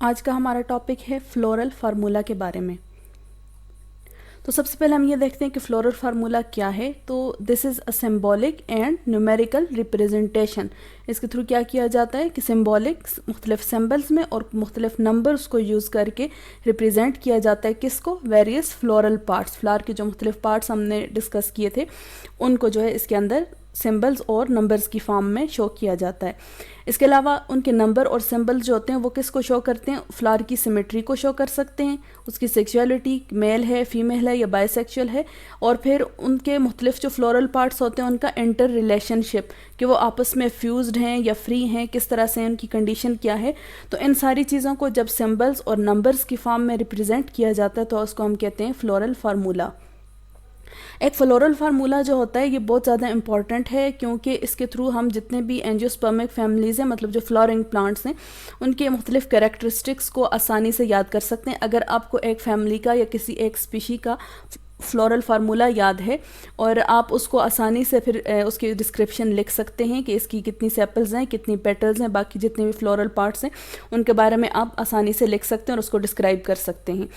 आज का हमारा टॉपिक है फ्लोरल फार्मूला के बारे में। तो सबसे पहले हम ये देखते हैं कि फ्लोरल फार्मूला क्या है। तो this is a symbolic and numerical representation. इसके थ्रू क्या किया जाता है कि सिम्बॉलिक मुख्तलिफ सिम्बल्स में और मुख्तलिफ नंबर्स को यूज़ करके रिप्रेजेंट किया जाता है किसको, वेरियस फ्लोरल पार्ट्स। फ्लावर के जो मुख्तलिफ पार्ट्स हमने डिस्कस किए थे उनको जो है इसके अंदर सिंबल्स और नंबर्स की फॉर्म में शो किया जाता है। इसके अलावा उनके नंबर और सिंबल्स जो होते हैं वो किसको शो करते हैं, फ्लावर की सिमेट्री को शो कर सकते हैं, उसकी सेक्सुअलिटी मेल है, फीमेल है या बायसेक्सुअल है, और फिर उनके मुख्तलिफ जो फ्लोरल पार्ट्स होते हैं उनका इंटर रिलेशनशिप, कि वो आपस में फ्यूज्ड हैं या फ्री हैं, किस तरह से उनकी कंडीशन क्या है। तो इन सारी चीज़ों को जब सिंबल्स और नंबर्स की फॉर्म में रिप्रेजेंट किया जाता है तो उसको हम कहते हैं फ्लोरल फार्मूला। एक फ्लोरल फार्मूला जो होता है ये बहुत ज़्यादा इंपॉर्टेंट है क्योंकि इसके थ्रू हम जितने भी एंजियोस्पर्मिक फैमिलीज़ हैं, मतलब जो फ्लावरिंग प्लांट्स हैं, उनके मुख्तलिफ कैरेक्टरिस्टिक्स को आसानी से याद कर सकते हैं। अगर आपको एक फैमिली का या किसी एक स्पीशी का फ्लोरल फार्मूला याद है और आप उसको आसानी से फिर उसकी डिस्क्रिप्शन लिख सकते हैं कि इसकी कितनी सेपल्स हैं, कितनी पेटल्स हैं, बाकी जितने भी फ्लोरल पार्ट्स हैं उनके बारे में आप आसानी से लिख सकते हैं और उसको डिस्क्राइब कर सकते हैं।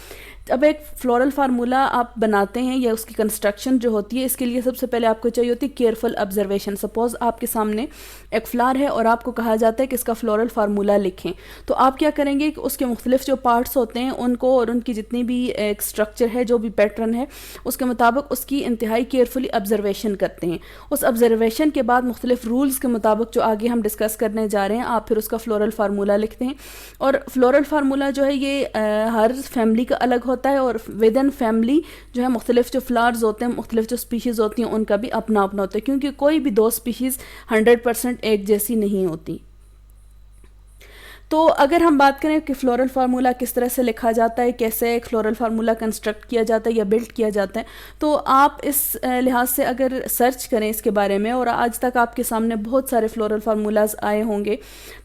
अब एक फ्लोरल फार्मूला आप बनाते हैं या उसकी कंस्ट्रक्शन जो होती है, इसके लिए सबसे पहले आपको चाहिए होती है केयरफुल ऑब्जर्वेशन। सपोज आपके सामने एक फ्लावर है और आपको कहा जाता है कि इसका फ्लोरल फार्मूला लिखें, तो आप क्या करेंगे कि उसके मुख्तलिफ जो पार्ट्स होते हैं उनको और उनकी जितनी भी एक स्ट्रक्चर है, जो भी पैटर्न है, उसके मुताबिक उसकी इंतहाई केयरफुली ऑब्जर्वेशन करते हैं। उस ऑब्जर्वेशन के बाद मुख्तलिफ रूल्स के मुताबिक जो आगे हम डिस्कस करने जा रहे हैं, आप फिर उसका फ्लोरल फार्मूला लिखते हैं। और फ्लोरल फार्मूला जो है ये हर फैमिली का अलग होता है और विद इन फैमिली जो है मुख्तलिफ जो फ्लावर्स होते हैं, मुख्तलिफ जो स्पीशीज़ होती हैं उनका भी अपना अपना होता है, क्योंकि कोई भी दो स्पीशीज़ 100% एक जैसी नहीं होती। तो अगर हम बात करें कि फ्लोरल फार्मूला किस तरह से लिखा जाता है, कैसे एक फ्लोरल फार्मूला कंस्ट्रक्ट किया जाता है या बिल्ड किया जाता है, तो आप इस लिहाज से अगर सर्च करें इसके बारे में, और आज तक आपके सामने बहुत सारे फ्लोरल फार्मूलाज आए होंगे,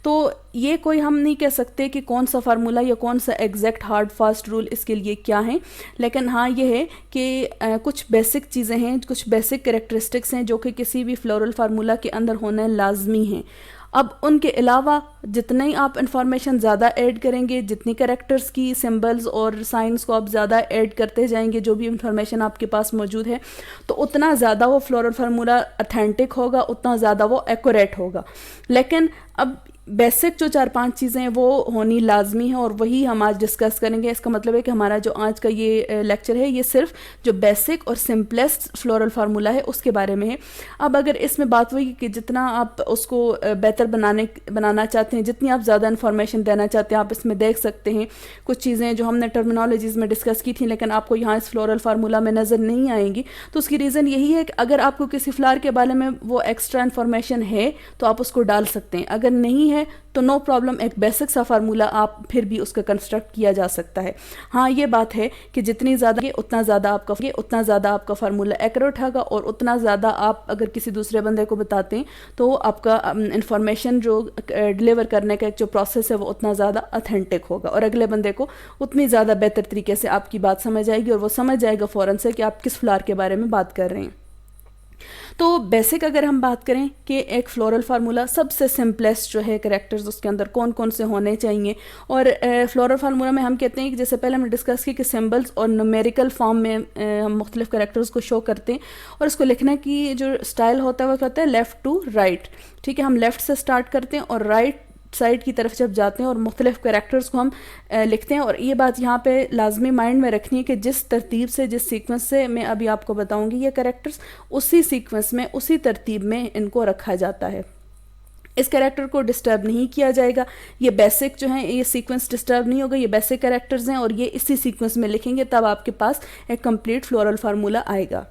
तो ये कोई हम नहीं कह सकते कि कौन सा फार्मूला या कौन सा एग्जैक्ट हार्ड फास्ट रूल इसके लिए क्या है। लेकिन हाँ ये है कि कुछ बेसिक चीज़ें हैं, कुछ बेसिक कैरेक्टरिस्टिक्स हैं जो कि किसी भी फ्लोरल फार्मूला के अंदर होना लाजमी हैं। अब उनके अलावा जितना ही आप इंफॉर्मेशन ज़्यादा ऐड करेंगे, जितनी कैरेक्टर्स की सिंबल्स और साइंस को आप ज़्यादा ऐड करते जाएंगे, जो भी इंफॉर्मेशन आपके पास मौजूद है, तो उतना ज़्यादा वो फ्लोरल फार्मूला ऑथेंटिक होगा, उतना ज़्यादा वो एक्यूरेट होगा। लेकिन अब बेसिक जो 4-5 चीज़ें हैं वो होनी लाजमी है और वही हम आज डिस्कस करेंगे। इसका मतलब है कि हमारा जो आज का ये लेक्चर है ये सिर्फ जो बेसिक और सिंपलेस्ट फ्लोरल फार्मूला है उसके बारे में है। अब अगर इसमें बात हुई कि जितना आप उसको बेहतर बनाना चाहते हैं, जितनी आप ज़्यादा इन्फॉर्मेशन देना चाहते हैं, आप इसमें देख सकते हैं कुछ चीज़ें जो हमने टर्मिनोलॉजीज़ में डिस्कस की थी लेकिन आपको यहाँ इस फ्लोरल फार्मूला में नज़र नहीं आएंगी। तो उसकी रीज़न यही है कि अगर आपको किसी फ्लावर के बारे में वो एक्स्ट्रा इन्फॉर्मेशन है तो आप उसको डाल सकते हैं, अगर नहीं है तो नो प्रॉब्लम, एक बेसिक सा फार्मूला आप फिर भी उसका कंस्ट्रक्ट किया जा सकता है। हाँ ये बात है कि जितनी ज़्यादा उतना ज़्यादा आपका फार्मूला एक्यूरेट होगा और उतना ज़्यादा आप अगर किसी दूसरे बंदे को बताते हैं तो आपका इंफॉर्मेशन जो डिलीवर करने का एक जो प्रोसेस है वो उतना ज़्यादा ऑथेंटिक होगा और अगले बंदे को उतनी ज़्यादा बेहतर तरीके से आपकी बात समझ आएगी और वो समझ जाएगा फ़ौरन से कि आप किस फ्लावर के बारे में बात कर रहे हैं। तो बेसिक अगर हम बात करें कि एक फ्लोरल फार्मूला सबसे सिंपलेस्ट जो है कैरेक्टर्स उसके अंदर कौन कौन से होने चाहिए, और फ्लोरल फार्मूला में हम कहते हैं कि जैसे पहले हमने डिस्कस किया कि सिंबल्स और न्यूमेरिकल फॉर्म में हम मुख्तलिफ कैरेक्टर्स को शो करते हैं और इसको लिखने की जो स्टाइल होता है वो कहते हैं लेफ़्ट टू राइट। ठीक है, हम लेफ़्ट से स्टार्ट करते हैं और राइट साइड की तरफ जब जाते हैं और मुख्तलिफ कैरेक्टर्स को हम लिखते हैं। और ये बात यहाँ पे लाजमी माइंड में रखनी है कि जिस तरतीब से, जिस सीक्वेंस से मैं अभी आपको बताऊंगी ये कैरेक्टर्स, उसी सीक्वेंस में, उसी तरतीब में इनको रखा जाता है। इस कैरेक्टर को डिस्टर्ब नहीं किया जाएगा। ये बेसिक जो है ये सीक्वेंस डिस्टर्ब नहीं होगा, ये बेसिक कैरेक्टर्स हैं और ये इसी सीक्वेंस में लिखेंगे, तब आपके पास एक कंप्लीट फ्लोरल फार्मूला आएगा।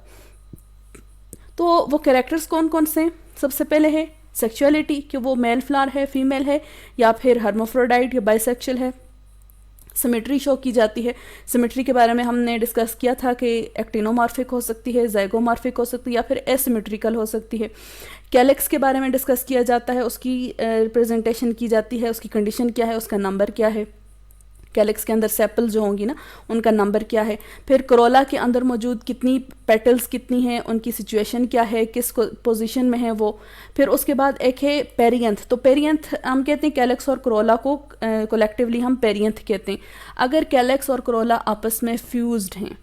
तो वो कैरेक्टर्स कौन कौन से हैं? सबसे पहले है सेक्सुअलिटी, कि वो मेल फ्लावर है, फीमेल है, या फिर हर्माफ्रोडाइट या बाइसेक्सुअल है। सिमेट्री शो की जाती है। सिमेट्री के बारे में हमने डिस्कस किया था कि एक्टिनोमॉर्फिक हो सकती है, ज़ाइगोमॉर्फिक हो सकती है या फिर एसिमेट्रिकल हो सकती है। कैलेक्स के बारे में डिस्कस किया जाता है, उसकी रिप्रेजेंटेशन की जाती है, उसकी कंडीशन क्या है, उसका नंबर क्या है। कैलिक्स के अंदर सेपल जो होंगी ना उनका नंबर क्या है, फिर कोरोला के अंदर मौजूद कितनी पेटल्स कितनी हैं, उनकी सिचुएशन क्या है, किस पोजीशन में है वो, फिर उसके बाद एक है पेरियंथ। तो पेरियंथ हम कहते हैं कैलिक्स और कोरोला को कलेक्टिवली हम पेरियंथ कहते हैं। अगर कैलिक्स और कोरोला आपस में फ्यूज्ड हैं,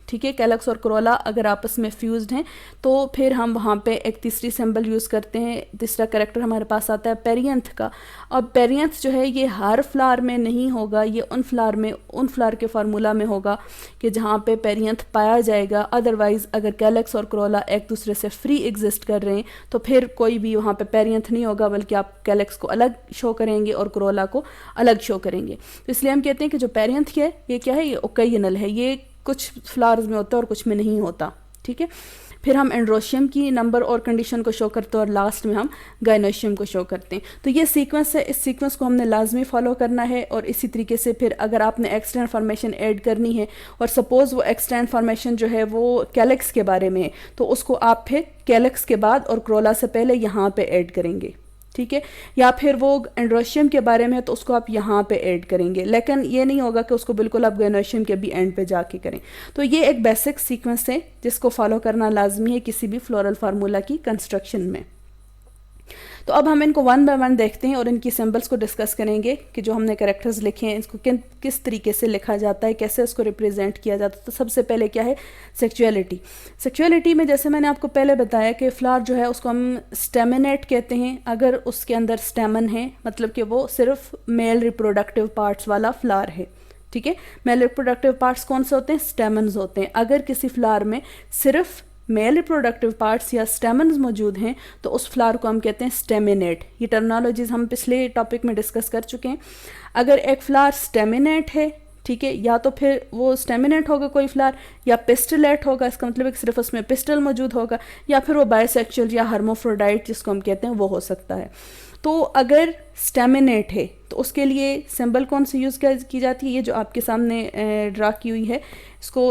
ठीक है, कैलिक्स और कोरोला अगर आपस में फ्यूज्ड हैं तो फिर हम वहाँ पे एक तीसरी सिंबल यूज़ करते हैं, तीसरा कैरेक्टर हमारे पास आता है पेरियंथ का। और पेरियंथ जो है ये हर फ्लावर में नहीं होगा, ये उन फ्लावर के फार्मूला में होगा कि जहाँ पे पेरियंथ पाया जाएगा। अदरवाइज़ अगर कैलिक्स और कोरोला एक दूसरे से फ्री एग्जिस्ट कर रहे हैं तो फिर कोई भी वहाँ पे पेरियंथ नहीं होगा, बल्कि आप कैलिक्स को अलग शो करेंगे और कोरोला को अलग शो करेंगे। तो इसलिए हम कहते हैं कि जो पेरियंथ है ये क्या है, ये ओकेजनल है, ये कुछ फ्लावर्स में होता है और कुछ में नहीं होता, ठीक है। फिर हम एंड्रोशियम की नंबर और कंडीशन को शो करते हैं और लास्ट में हम गायनोशियम को शो करते हैं। तो ये सीक्वेंस है, इस सीक्वेंस को हमने लाजमी फॉलो करना है। और इसी तरीके से फिर अगर आपने एक्स्ट्रा इन्फॉर्मेशन ऐड करनी है और सपोज़ वो एक्स्ट्रा इन्फॉर्मेशन जो है वो कैलिक्स के बारे में है, तो उसको आप फिर कैलिक्स के बाद और कोरोला से पहले यहाँ पे ऐड करेंगे, ठीक है। या फिर वो एंड्रोशियम के बारे में है तो उसको आप यहाँ पे ऐड करेंगे, लेकिन ये नहीं होगा कि उसको बिल्कुल आप गायनोशियम के भी एंड पे जाके करें। तो ये एक बेसिक सीक्वेंस है जिसको फॉलो करना लाजमी है किसी भी फ्लोरल फार्मूला की कंस्ट्रक्शन में। तो अब हम इनको वन बाय वन देखते हैं और इनकी सिंबल्स को डिस्कस करेंगे कि जो हमने कैरेक्टर्स लिखे हैं इसको किस तरीके से लिखा जाता है, कैसे इसको रिप्रेजेंट किया जाता है। तो सबसे पहले क्या है, सेक्सुअलिटी। सेक्सुअलिटी में जैसे मैंने आपको पहले बताया कि फ्लावर जो है उसको हम स्टेमिनेट कहते हैं अगर उसके अंदर स्टेमन है, मतलब कि वो सिर्फ मेल रिप्रोडक्टिव पार्ट्स वाला फ्लावर है, ठीक है। मेल रिप्रोडक्टिव पार्ट्स कौन से होते हैं, स्टेमन्स होते हैं। अगर किसी फ्लावर में सिर्फ मेल रिप्रोडक्टिव पार्ट्स या स्टेमन्स मौजूद हैं तो उस फ्लावर को हम कहते हैं स्टेमिनेट। ये टर्मिनोलॉजीज हम पिछले टॉपिक में डिस्कस कर चुके हैं। अगर एक फ्लावर स्टेमिनेट है, ठीक है, या तो फिर वो स्टेमिनेट होगा कोई फ्लावर, या पिस्टलेट होगा, इसका मतलब है कि सिर्फ उसमें पिस्टल मौजूद होगा, या फिर वो बायसेक्सुअल या हर्मोफ्रोडाइट जिसको हम कहते हैं वो हो सकता है। तो अगर स्टेमिनेट है तो उसके लिए सिंबल कौन सी यूज़ की जाती है, ये जो आपके सामने ड्रा की हुई है इसको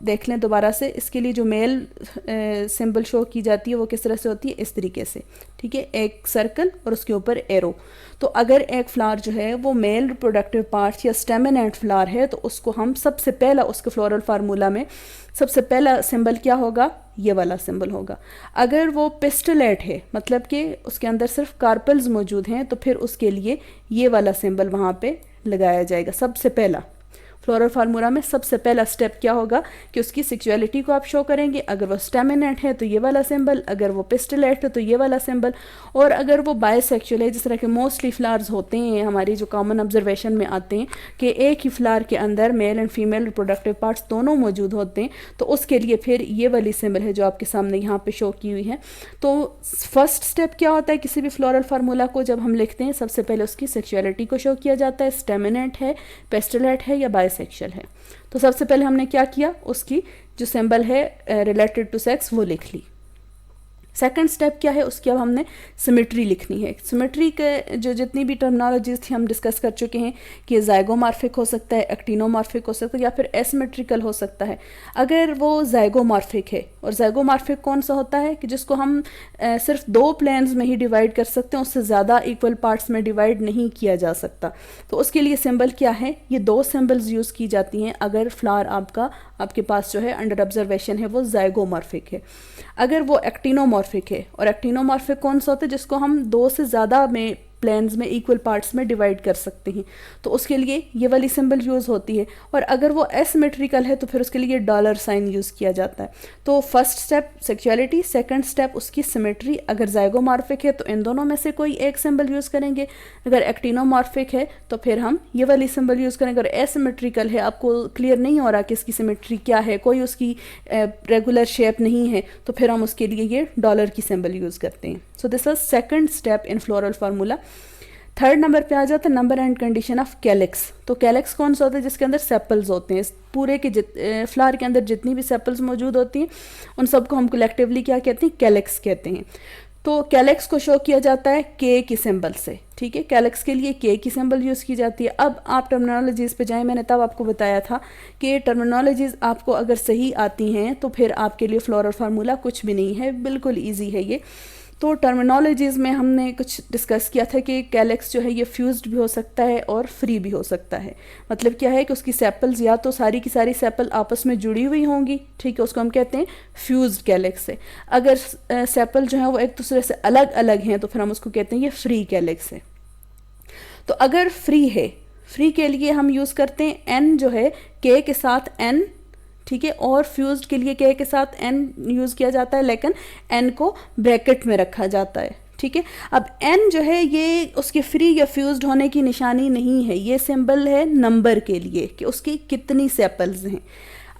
देख लें दोबारा से। इसके लिए जो मेल सिंबल शो की जाती है वो किस तरह से होती है, इस तरीके से, ठीक है, एक सर्कल और उसके ऊपर एरो। तो अगर एक फ्लावर जो है वो मेल रिप्रोडक्टिव पार्ट्स या स्टेमिनेट फ्लावर है तो उसको हम सबसे पहला उसके फ्लोरल फार्मूला में सबसे पहला सिंबल क्या होगा, ये वाला सिंबल होगा। अगर वो पिस्टलेट है, मतलब कि उसके अंदर सिर्फ कार्पल्स मौजूद हैं, तो फिर उसके लिए ये वाला सिंबल वहाँ पे लगाया जाएगा। सबसे पहला फ्लोरल फार्मूला में सबसे पहला स्टेप क्या होगा कि उसकी सेक्सुअलिटी को आप शो करेंगे। अगर वो स्टेमिनेट है तो ये वाला सिंबल, अगर वो पिस्टलेट है तो ये वाला सिंबल, और अगर वो बायसेक्सुअल है, जिस तरह के मोस्टली फ्लावर्स होते हैं हमारी जो कॉमन ऑब्जर्वेशन में आते हैं कि एक ही फ्लावर के अंदर male and female reproductive parts दोनों मौजूद होते हैं, तो उसके लिए फिर ये वाली सिंबल है जो आपके सामने यहाँ पे शो की हुई है। तो फर्स्ट स्टेप क्या होता है किसी भी फ्लोरल फार्मूला को जब हम लिखते हैं, सबसे पहले उसकी सेक्सुअलिटी को शो किया जाता है, स्टेमिनेट है, पिस्टलेट है या बायसेक्सुअल है। तो सबसे पहले हमने क्या किया, उसकी जो सिंबल है रिलेटेड टू सेक्स वो लिख ली। सेकंड स्टेप क्या है, उसकी अब हमने सिमेट्री लिखनी है। सिमेट्री के जो जितनी भी टर्मिनोलॉजीज थी हम डिस्कस कर चुके हैं कि ज़ाइगोमॉर्फिक हो सकता है, एक्टिनोमॉर्फिक हो सकता है, या फिर एसिमेट्रिकल हो सकता है। अगर वो ज़ाइगोमॉर्फिक है, और ज़ाइगोमॉर्फिक कौन सा होता है कि जिसको हम सिर्फ दो प्लेन्स में ही डिवाइड कर सकते हैं, उससे ज़्यादा इक्वल पार्ट्स में डिवाइड नहीं किया जा सकता। तो उसके लिए सिंबल क्या है, ये दो सिंबल्स यूज़ की जाती हैं अगर फ्लावर आपके पास जो है अंडर ऑब्जर्वेशन है वो ज़ाइगोमॉर्फिक है। अगर वो एक्टिनोमॉर्फिक है, और एक्टिनोमॉर्फिक कौन सा होता है जिसको हम दो से ज़्यादा में प्लेन्स में इक्वल पार्ट्स में डिवाइड कर सकते हैं, तो उसके लिए ये वाली सिंबल यूज़ होती है। और अगर वो एसिमेट्रिकल है तो फिर उसके लिए डॉलर साइन यूज़ किया जाता है। तो first step sexuality, second step उसकी सिमेट्री। अगर ज़ाइगोमॉर्फिक है तो इन दोनों में से कोई एक सिंबल यूज़ करेंगे, अगर एक्टिनोमॉर्फिक है तो फिर हम ये वाली सिंबल यूज़ करेंगे। अगर एसिमेट्रिकल है, आपको क्लियर नहीं हो रहा कि इसकी सिमेट्री क्या है, कोई उसकी रेगुलर शेप नहीं है, तो फिर हम उसके लिए ये डॉलर की सिंबल यूज़ करते हैं। So this is second step in floral formula. Third number पे आ जाता है number and condition of calyx. तो कैलिक्स कौन सा होता है, जिसके अंदर सेपल्स होते हैं। पूरे के फ्लावर के अंदर जितनी भी सेपल्स मौजूद होती हैं उन सबको हम कलेक्टिवली क्या कहते हैं, कैलिक्स कहते हैं। तो कैलिक्स को शो किया जाता है के की सिंबल से, ठीक है। कैलिक्स के लिए के की सिंबल यूज़ की जाती है। अब आप टर्मिनोलॉजीज़ पे जाएं, मैंने तब आपको बताया था कि टर्मिनोलॉजीज़ आपको अगर सही आती हैं तो फिर आपके लिए फ्लोरल फार्मूला कुछ भी नहीं है, बिल्कुल ईजी है ये। तो टर्मिनोलॉजीज़ में हमने कुछ डिस्कस किया था कि कैलेक्स जो है ये फ्यूज्ड भी हो सकता है और फ्री भी हो सकता है। मतलब क्या है कि उसकी सेपल्स या तो सारी की सारी सेपल आपस में जुड़ी हुई होंगी, ठीक है, उसको हम कहते हैं फ्यूज्ड कैलेक्स है। अगर सेपल जो है वो एक दूसरे से अलग अलग हैं तो फिर हम उसको कहते हैं ये फ्री कैलेक्स है। तो अगर फ्री है, फ्री के लिए हम यूज़ करते हैं एन जो है के के साथ एन, ठीक है, और फ्यूज्ड के लिए के के साथ एन यूज़ किया जाता है, लेकिन एन को ब्रैकेट में रखा जाता है, ठीक है। अब एन जो है ये उसके फ्री या फ्यूज्ड होने की निशानी नहीं है, ये सिंबल है नंबर के लिए कि उसकी कितनी सेपल्स हैं।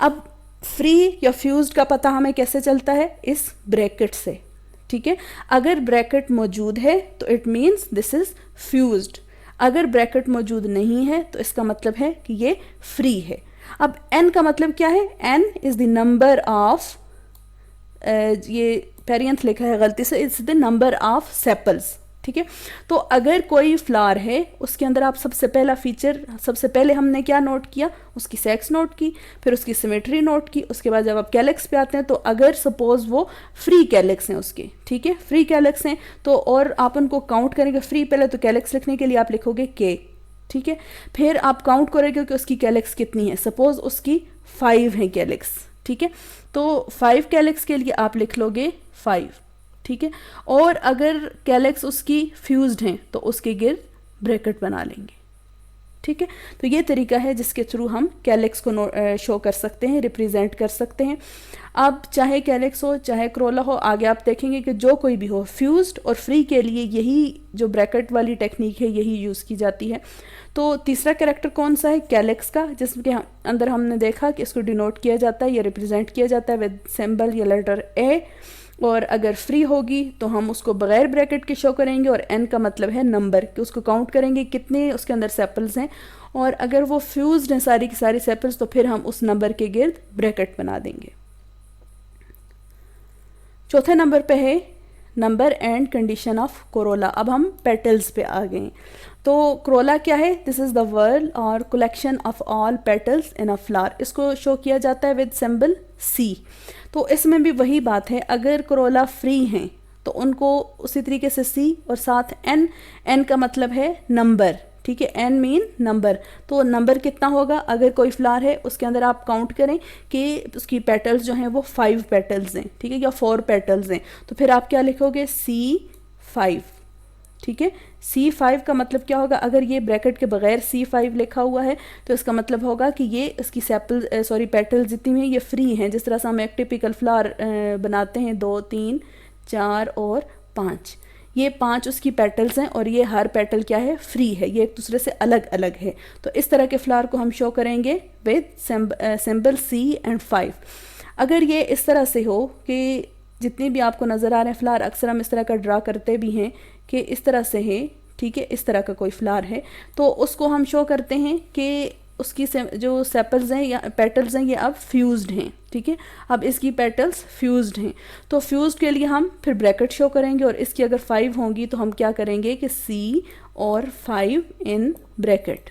अब फ्री या फ्यूज्ड का पता हमें कैसे चलता है, इस ब्रैकेट से, ठीक है। अगर ब्रैकेट मौजूद है तो it means this is fused, अगर ब्रैकेट मौजूद नहीं है तो इसका मतलब है कि ये फ्री है। अब n का मतलब क्या है, n is the number of, ये पेरियंथ लिखा है गलती से, it's the number of sepals, ठीक है। तो अगर कोई फ्लावर है उसके अंदर आप सबसे पहला फीचर, सबसे पहले हमने क्या नोट किया, उसकी सेक्स नोट की, फिर उसकी सिमेट्री नोट की, उसके बाद जब आप कैलेक्स पे आते हैं तो अगर सपोज वो फ्री कैलेक्स हैं उसके, ठीक है, फ्री कैलेक्स हैं तो और आप उनको काउंट करेंगे, फ्री पहले तो कैलेक्स लिखने के लिए आप लिखोगे के, ठीक है, फिर आप काउंट करोगे कि उसकी कैलेक्स कितनी है, सपोज उसकी 5 है कैलेक्स, ठीक है, तो 5 कैलेक्स के लिए आप लिख लोगे 5, ठीक है। और अगर कैलेक्स उसकी फ्यूज्ड हैं तो उसके गिर्द ब्रैकेट बना लेंगे, ठीक है। तो ये तरीका है जिसके थ्रू हम कैलेक्स को शो कर सकते हैं, रिप्रेजेंट कर सकते हैं। अब चाहे कैलेक्स हो चाहे क्रोला हो, आगे आप देखेंगे कि जो कोई भी हो, फ्यूज्ड और फ्री के लिए यही जो ब्रैकेट वाली टेक्निक है यही यूज़ की जाती है। तो तीसरा कैरेक्टर कौन सा है, कैलेक्स का, जिसके अंदर हमने देखा कि इसको डिनोट किया जाता है या रिप्रेजेंट किया जाता है विद सिंबल या लेटर ए, और अगर फ्री होगी तो हम उसको बगैर ब्रैकेट के शो करेंगे, और एन का मतलब है नंबर, कि उसको काउंट करेंगे कितने उसके अंदर सेपल्स हैं, और अगर वो फ्यूज्ड हैं सारी की सारी सेपल्स तो फिर हम उस नंबर के गिर्द ब्रैकेट बना देंगे। चौथे नंबर पे है number and condition of Corolla. अब हम पेटल्स पे आ गए। तो क्रोला क्या है, दिस इज़ द वर्ल्ड और collection of all petals in a flower, इसको शो किया जाता है विद सिंबल सी। तो इसमें भी वही बात है, अगर क्रोला फ्री हैं तो उनको उसी तरीके से सी और साथ एन, एन का मतलब है नंबर, ठीक है, एन मीन नंबर। तो नंबर कितना होगा, अगर कोई फ्लावर है उसके अंदर आप काउंट करें कि उसकी पेटल्स जो हैं वो 5 पेटल्स हैं, ठीक है, या 4 पेटल्स हैं, तो फिर आप क्या लिखोगे, C5, ठीक है। C5 का मतलब क्या होगा, अगर ये ब्रैकेट के बगैर C5 लिखा हुआ है तो इसका मतलब होगा कि ये इसकी पेटल जितनी भी हैं ये फ्री हैं। जिस तरह से हम एक टिपिकल फ्लावर बनाते हैं 2, 3, 4 और 5, ये 5 उसकी पेटल्स हैं और ये हर पेटल क्या है, फ्री है, ये एक दूसरे से अलग अलग है। तो इस तरह के फ्लावर को हम शो करेंगे विद सिंबल C एंड 5। अगर ये इस तरह से हो कि जितने भी आपको नज़र आ रहे हैं फ्लावर, अक्सर हम इस तरह का ड्रा करते भी हैं कि इस तरह से है, ठीक है, इस तरह का कोई फ्लावर है तो उसको हम शो करते हैं कि उसकी जो सेपल्स हैं या पेटल्स हैं ये अब फ्यूज्ड हैं, ठीक है। अब इसकी पेटल्स फ्यूज्ड हैं तो फ्यूज्ड के लिए हम फिर ब्रैकेट शो करेंगे, और इसकी अगर 5 होंगी तो हम क्या करेंगे कि C और 5 इन ब्रैकेट,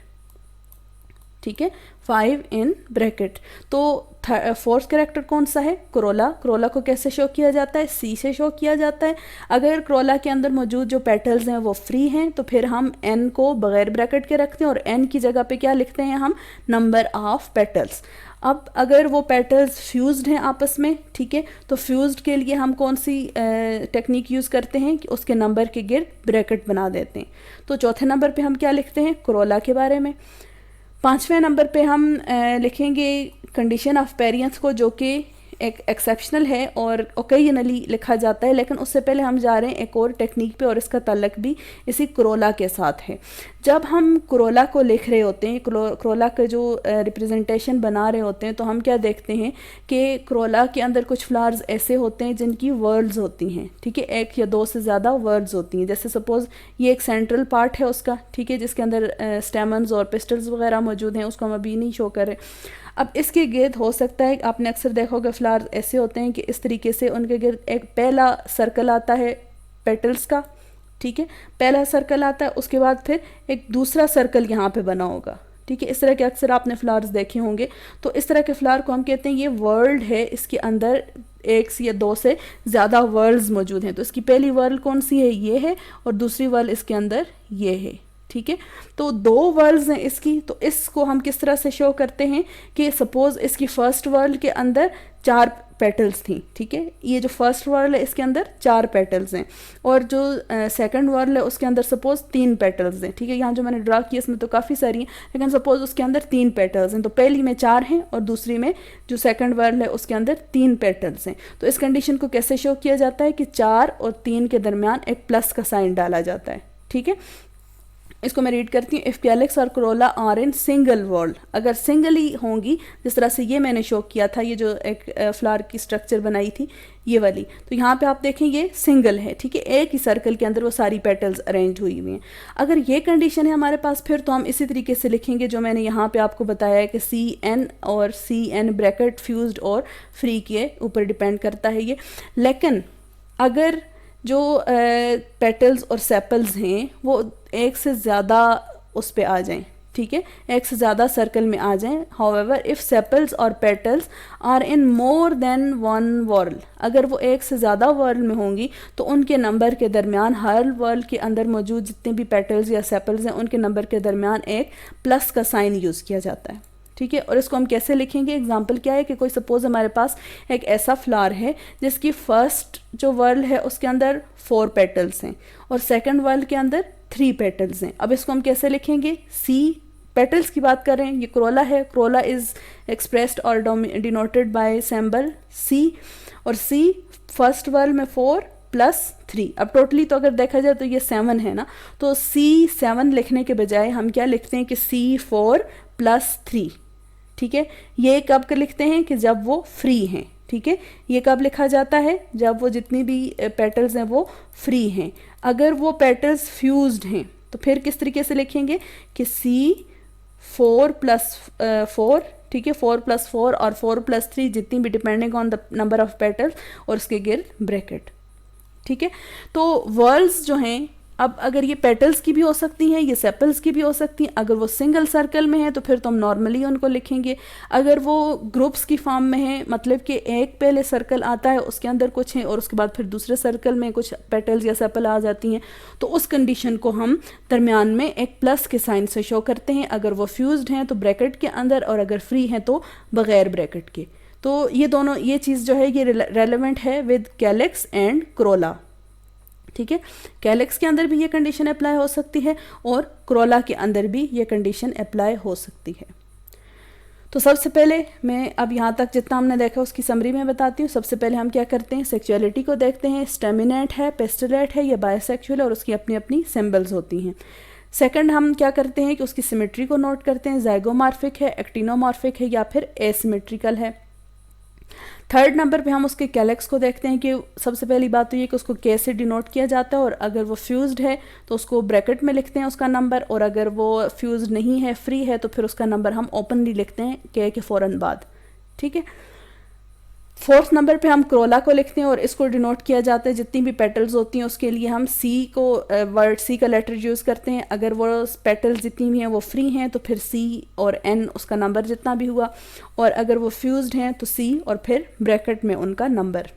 ठीक है, 5 इन ब्रैकेट। तो फोर्थ कैरेक्टर कौन सा है, क्रोला। क्रोला को कैसे शो किया जाता है, C से शो किया जाता है। अगर क्रोला के अंदर मौजूद जो पेटल्स हैं वो फ्री हैं तो फिर हम N को बगैर ब्रैकेट के रखते हैं और N की जगह पे क्या लिखते हैं हम, नंबर ऑफ पेटल्स। अब अगर वो पेटल्स फ्यूज्ड हैं आपस में, ठीक है, तो फ्यूज्ड के लिए हम कौन सी टेक्निक यूज़ करते हैं कि उसके नंबर के गिर्द ब्रैकेट बना देते हैं। तो चौथे नंबर पे हम क्या लिखते हैं, क्रोला के बारे में। 5वें नंबर पे हम लिखेंगे कंडीशन ऑफ पेरियंस को, जो कि एक एक्सेप्शनल है और ओकेजनली लिखा जाता है, लेकिन उससे पहले हम जा रहे हैं एक और टेक्निक पे और इसका ताल्लुक भी इसी क्रोला के साथ है। जब हम क्रोला को लिख रहे होते हैं, क्रोला के जो रिप्रेजेंटेशन बना रहे होते हैं, तो हम क्या देखते हैं कि क्रोला के अंदर कुछ फ्लावर्स ऐसे होते हैं जिनकी वर्ड्स होती हैं, ठीक है, 1 या 2 से ज़्यादा वर्ड्स होती हैं। जैसे सपोज़ ये एक सेंट्रल पार्ट है उसका, ठीक है, जिसके अंदर स्टेमन्स और पिस्टल्स वगैरह मौजूद हैं, उसको हम अभी नहीं शो कर रहे। अब इसके गिर्द हो सकता है, आपने अक्सर देखा होगा फ्लावर ऐसे होते हैं कि इस तरीके से उनके गिर्द एक पहला सर्कल आता है पेटल्स का, ठीक है, पहला सर्कल आता है, उसके बाद फिर एक दूसरा सर्कल यहाँ पे बना होगा, ठीक है। इस तरह के अक्सर आपने फ्लावर्स देखे होंगे। तो इस तरह के फ्लावर को हम कहते हैं ये वर्ल्ड है, इसके अंदर एक से या दो से ज़्यादा वर्ल्ड्स मौजूद हैं। तो इसकी पहली वर्ल्ड कौन सी है, ये है, और दूसरी वर्ल्ड इसके अंदर ये है। ठीक है, तो दो वर्ल्ड्स हैं इसकी। तो इसको हम किस तरह से शो करते हैं कि सपोज इसकी फर्स्ट वर्ल्ड के अंदर 4 पेटल्स थी। ठीक है, ये जो फर्स्ट वर्ल्ड है इसके अंदर 4 पेटल्स हैं, और जो सेकंड वर्ल्ड है उसके अंदर सपोज 3 पेटल्स हैं। ठीक है, यहाँ जो मैंने ड्रा किया इसमें तो काफ़ी सारी हैं, लेकिन सपोज उसके अंदर 3 पेटल्स हैं। तो पहली में 4 हैं और दूसरी में जो सेकंड वर्ल्ड है उसके अंदर 3 पेटल्स हैं। तो इस कंडीशन को कैसे शो किया जाता है कि 4 और 3 के दरमियान एक प्लस का साइन डाला जाता है। ठीक है, इसको मैं रीड करती हूँ। इफ़ कैलेक्स और corolla are in single whorl, अगर सिंगल ही होंगी, जिस तरह से ये मैंने शो किया था, ये जो एक फ्लावर की स्ट्रक्चर बनाई थी ये वाली, तो यहाँ पे आप देखें ये सिंगल है। ठीक है, एक ही सर्कल के अंदर वो सारी पेटल्स अरेंज हुई हुई हैं। अगर ये कंडीशन है हमारे पास, फिर तो हम इसी तरीके से लिखेंगे जो मैंने यहाँ पे आपको बताया है कि CN और CN ब्रैकेट फ्यूज्ड और फ्री के ऊपर डिपेंड करता है ये। लेकिन अगर जो पेटल्स और सेपल्स हैं वो एक से ज़्यादा उस पे आ जाएं, ठीक है, एक से ज़्यादा सर्कल में आ जाएं। हाउएवर इफ़ सेपल्स और petals are in more than one whorl, अगर वो एक से ज़्यादा वर्ल्ड में होंगी तो उनके नंबर के दरमियान, हर वर्ल्ड के अंदर मौजूद जितने भी पेटल्स या सेपल्स हैं उनके नंबर के दरमियान एक प्लस का साइन यूज़ किया जाता है। ठीक है, और इसको हम कैसे लिखेंगे? एग्जाम्पल क्या है कि कोई सपोज हमारे पास एक ऐसा फ्लावर है जिसकी फर्स्ट जो वर्ल्ड है उसके अंदर 4 पेटल्स हैं और सेकंड वर्ल्ड के अंदर 3 पेटल्स हैं। अब इसको हम कैसे लिखेंगे? C, पेटल्स की बात कर रहे हैं, ये क्रोला है, क्रोला इज एक्सप्रेस्ड और डिनोटेड बाय सिंबल C, और C फर्स्ट वर्ल्ड में 4 + 3। अब टोटली तो अगर देखा जाए तो ये 7 है ना, तो C7 लिखने के बजाय हम क्या लिखते हैं कि C4 + 3। ठीक है, ये कब कर लिखते हैं कि जब वो फ्री हैं। ठीक है, ये कब लिखा जाता है? जब वो जितनी भी पेटल्स हैं वो फ्री हैं। अगर वो पेटल्स फ्यूज्ड हैं तो फिर किस तरीके से लिखेंगे कि C4 + 4, ठीक है, 4 + 4 और 4 + 3 जितनी भी depending on the number of petals और उसके गिर्द ब्रैकेट। ठीक है, तो वर्ल्ड्स जो हैं, अब अगर ये पेटल्स की भी हो सकती हैं, ये सेपल्स की भी हो सकती हैं। अगर वो सिंगल सर्कल में है तो फिर तो हम नॉर्मली उनको लिखेंगे। अगर वो ग्रुप्स की फॉर्म में है, मतलब कि एक पहले सर्कल आता है उसके अंदर कुछ है और उसके बाद फिर दूसरे सर्कल में कुछ पेटल्स या सेपल आ जाती हैं, तो उस कंडीशन को हम दरमियान में एक प्लस के साइन से शो करते हैं। अगर वो फ्यूज्ड हैं तो ब्रैकेट के अंदर, और अगर फ्री हैं तो बग़ैर ब्रैकेट के। तो ये दोनों, ये चीज़ जो है ये रेलेवेंट है विद कैलेक्स एंड क्रोला। ठीक है, कैलेक्स के अंदर भी ये कंडीशन अप्लाई हो सकती है और क्रोला के अंदर भी ये कंडीशन अप्लाई हो सकती है। तो सबसे पहले मैं अब यहाँ तक जितना हमने देखा उसकी समरी में बताती हूँ। सबसे पहले हम क्या करते हैं, सेक्सुअलिटी को देखते हैं। स्टेमिनेट है, पेस्टुलेट है या बायसेक्सुअल, और उसकी अपनी अपनी सिंबल्स होती हैं। सेकंड हम क्या करते हैं कि उसकी सिमेट्री को नोट करते हैं, ज़ाइगोमॉर्फिक है, एक्टिनोमॉर्फिक है या फिर एसिमेट्रिकल है। थर्ड नंबर पे हम उसके कैलेक्स को देखते हैं कि सबसे पहली बात तो ये कि उसको के से डिनोट किया जाता है, और अगर वो फ्यूज्ड है तो उसको ब्रैकेट में लिखते हैं उसका नंबर, और अगर वो फ्यूज्ड नहीं है, फ्री है, तो फिर उसका नंबर हम ओपनली लिखते हैं के फ़ौरन बाद। ठीक है, फोर्थ नंबर पे हम क्रोला को लिखते हैं और इसको डिनोट किया जाता है, जितनी भी पेटल्स होती हैं उसके लिए हम C को, वर्ड C का लेटर यूज़ करते हैं। अगर वो पेटल्स जितनी भी हैं वो फ्री हैं तो फिर C और N उसका नंबर जितना भी हुआ, और अगर वो फ्यूज्ड हैं तो C और फिर ब्रैकेट में उनका नंबर।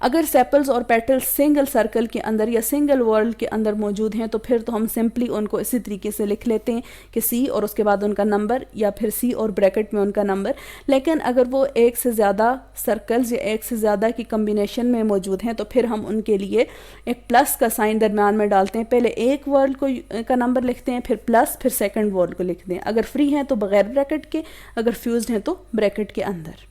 अगर सेपल्स और पेटल्स सिंगल सर्कल के अंदर या सिंगल वर्ल्ड के अंदर मौजूद हैं तो फिर तो हम सिंपली उनको इसी तरीके से लिख लेते हैं कि C और उसके बाद उनका नंबर, या फिर C और ब्रैकेट में उनका नंबर। लेकिन अगर वो एक से ज़्यादा सर्कल्स या एक से ज़्यादा की कम्बिनेशन में मौजूद हैं तो फिर हम उनके लिए एक प्लस का साइन दरम्यान में डालते हैं। पहले एक वर्ल्ड का नंबर लिखते हैं, फिर प्लस, फिर सेकेंड वर्ल्ड को लिखते हैं। अगर फ्री हैं तो बग़ैर ब्रैकेट के, अगर फ्यूज्ड हैं तो ब्रैकेट के अंदर।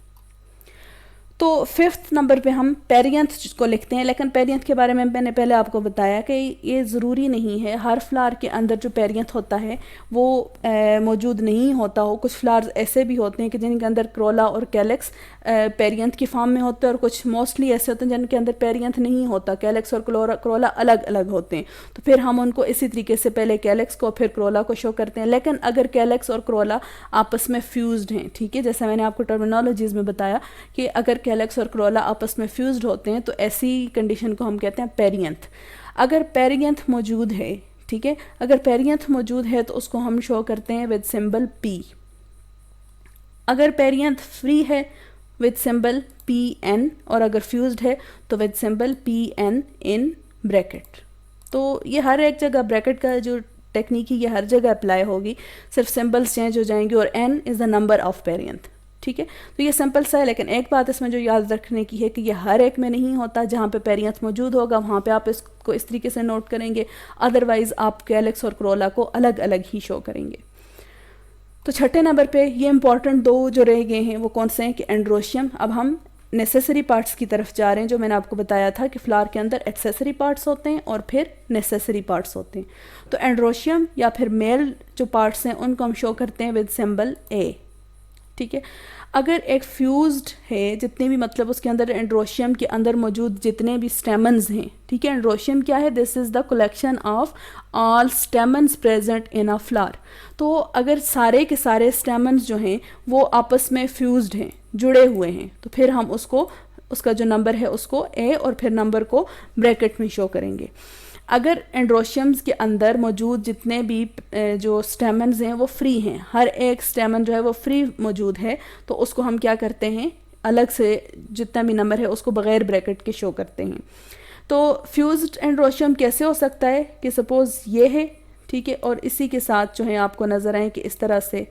तो फिफ्थ नंबर पे हम पेरियंथ को लिखते हैं, लेकिन पेरियंथ के बारे में मैंने पहले आपको बताया कि ये ज़रूरी नहीं है हर फ्लावर के अंदर जो पेरियंथ होता है वो मौजूद नहीं होता हो। कुछ फ्लावर्स ऐसे भी होते हैं कि जिनके अंदर क्रोला और कैलेक्स पेरियंथ की फॉर्म में होते हैं, और कुछ मोस्टली ऐसे होते हैं जिनके अंदर पेरियंथ नहीं होता, कैलेक्स और क्रोला अलग अलग होते हैं। तो फिर हम उनको इसी तरीके से पहले कैलेक्स को फिर क्रोला को शो करते हैं। लेकिन अगर कैलेक्स और क्रोला आपस में फ्यूज्ड हैं, ठीक है, जैसा मैंने आपको टर्मिनोलॉजीज़ में बताया कि अगर कैलेक्स और क्रोला आपस में फ्यूज्ड होते हैं तो ऐसी कंडीशन को हम कहते हैं पेरियंथ। अगर पेरियंथ मौजूद है, ठीक है, अगर पेरियंथ मौजूद है तो उसको हम शो करते हैं विद सिंबल P। अगर पेरियंथ फ्री है विद सिंबल PN, और अगर फ्यूज्ड है तो with symbol PN in bracket. तो ये हर एक जगह ब्रैकेट का जो टेक्निक है ये हर जगह अप्लाई होगी, सिर्फ सिंबल्स चेंज हो जाएंगे, और n is the number of perianth. ठीक है, तो ये सिंपल सा है, लेकिन एक बात इसमें जो याद रखने की है कि ये हर एक में नहीं होता। जहाँ पे पेरियंथ मौजूद होगा वहाँ पे आप इसको इस तरीके से नोट करेंगे, अदरवाइज आप कैलिक्स और क्रोला को अलग अलग ही शो करेंगे। तो छठे नंबर पे ये इंपॉर्टेंट दो जो रह गए हैं वो कौन से हैं कि एंड्रोशियम। अब हम नेसेसरी पार्ट्स की तरफ जा रहे हैं, जो मैंने आपको बताया था कि फ्लावर के अंदर एक्सेसरी पार्ट्स होते हैं और फिर नेसेसरी पार्ट्स होते हैं। तो एंड्रोशियम या फिर मेल जो पार्ट्स हैं उनको हम शो करते हैं विद सिंबल A। ठीक है, अगर एक फ्यूज्ड है, जितने भी मतलब उसके अंदर एंड्रोशियम के अंदर मौजूद जितने भी स्टेमन्स हैं, ठीक है, एंड्रोशियम क्या है, this is the collection of all stamens present in a flower. तो अगर सारे के सारे स्टेमन्स जो हैं वो आपस में फ्यूज्ड हैं, जुड़े हुए हैं, तो फिर हम उसको उसका जो नंबर है उसको A और फिर नंबर को ब्रैकेट में शो करेंगे। अगर एंड्रोशियम्स के अंदर मौजूद जितने भी जो स्टेमन्स हैं वो फ्री हैं, हर एक स्टेमन जो है वो फ्री मौजूद है, तो उसको हम क्या करते हैं, अलग से जितना भी नंबर है उसको बग़ैर ब्रैकेट के शो करते हैं। तो फ्यूज्ड एंड्रोशियम कैसे हो सकता है कि सपोज़ ये है, ठीक है, और इसी के साथ जो है आपको नज़र आए कि इस तरह से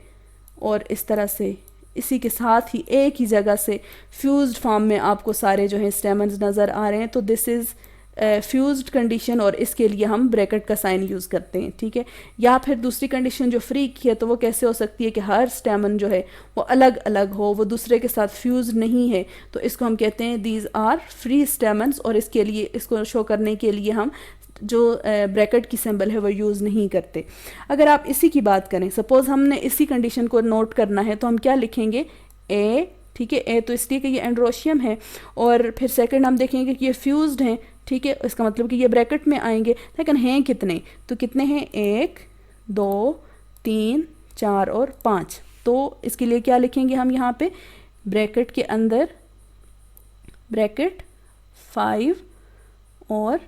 और इस तरह से, इसी के साथ ही एक ही जगह से फ्यूज्ड फॉर्म में आपको सारे जो हैं स्टेमन्स नज़र आ रहे हैं, तो दिस इज़ फ्यूज्ड कंडीशन, और इसके लिए हम ब्रैकेट का साइन यूज़ करते हैं। ठीक है, या फिर दूसरी कंडीशन जो फ्री की है, तो वो कैसे हो सकती है कि हर स्टेमन जो है वो अलग अलग हो, वो दूसरे के साथ फ्यूज नहीं है, तो इसको हम कहते हैं दीज आर फ्री स्टेमन्स, और इसके लिए इसको शो करने के लिए हम जो ब्रैकेट की सिंबल है वो यूज़ नहीं करते। अगर आप इसी की बात करें, सपोज़ हमने इसी कंडीशन को नोट करना है, तो हम क्या लिखेंगे, A। ठीक है, A तो इसलिए कि ये एंड्रोशियम है, और फिर सेकंड हम देखेंगे कि ये फ्यूज्ड हैं। ठीक है, इसका मतलब कि ये ब्रैकेट में आएंगे, लेकिन हैं कितने, तो कितने हैं, 1 2 3 4 और 5। तो इसके लिए क्या लिखेंगे हम यहाँ पे, ब्रैकेट के अंदर ब्रैकेट 5 और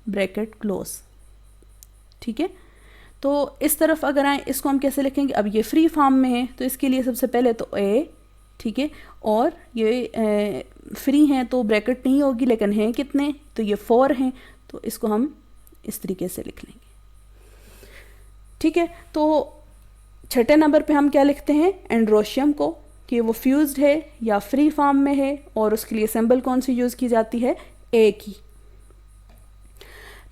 ब्रैकेट क्लोज। ठीक है, तो इस तरफ अगर आए, इसको हम कैसे लिखेंगे, अब ये फ्री फॉर्म में है, तो इसके लिए सबसे पहले तो A। ठीक है, और ये फ्री हैं तो ब्रैकेट नहीं होगी, लेकिन हैं कितने, तो ये 4 हैं, तो इसको हम इस तरीके से लिख लेंगे। ठीक है, तो छठे नंबर पे हम क्या लिखते हैं, एंड्रोशियम को, कि वो फ्यूज्ड है या फ्री फॉर्म में है, और उसके लिए सिंबल कौन सी यूज़ की जाती है, A की।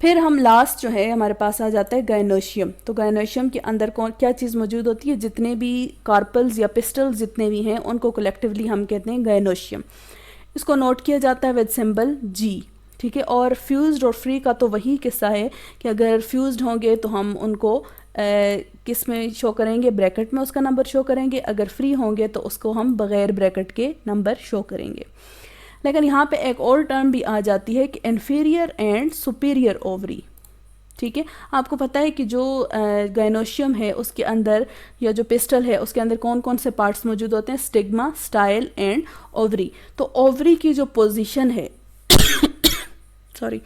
फिर हम लास्ट जो है हमारे पास आ जाता है गायनोशियम। तो गायनोशियम के अंदर कौन क्या चीज़ मौजूद होती है, जितने भी कार्पल्स या पिस्टल्स जितने भी हैं उनको कलेक्टिवली हम कहते हैं गायनोशियम। इसको नोट किया जाता है विद सिंबल G। ठीक है, और फ्यूज्ड और फ्री का तो वही किस्सा है कि अगर फ्यूज्ड होंगे तो हम उनको किस में शो करेंगे, ब्रैकेट में उसका नंबर शो करेंगे, अगर फ्री होंगे तो उसको हम बग़ैर ब्रैकेट के नंबर शो करेंगे। लेकिन यहाँ पे एक और टर्म भी आ जाती है कि इन्फीरियर एंड सुपीरियर ओवरी। ठीक है, आपको पता है कि जो गायनोशियम है उसके अंदर या जो पिस्टल है उसके अंदर कौन कौन से पार्ट्स मौजूद होते हैं, स्टिग्मा, स्टाइल एंड ओवरी। तो ओवरी की जो पोजीशन है सॉरी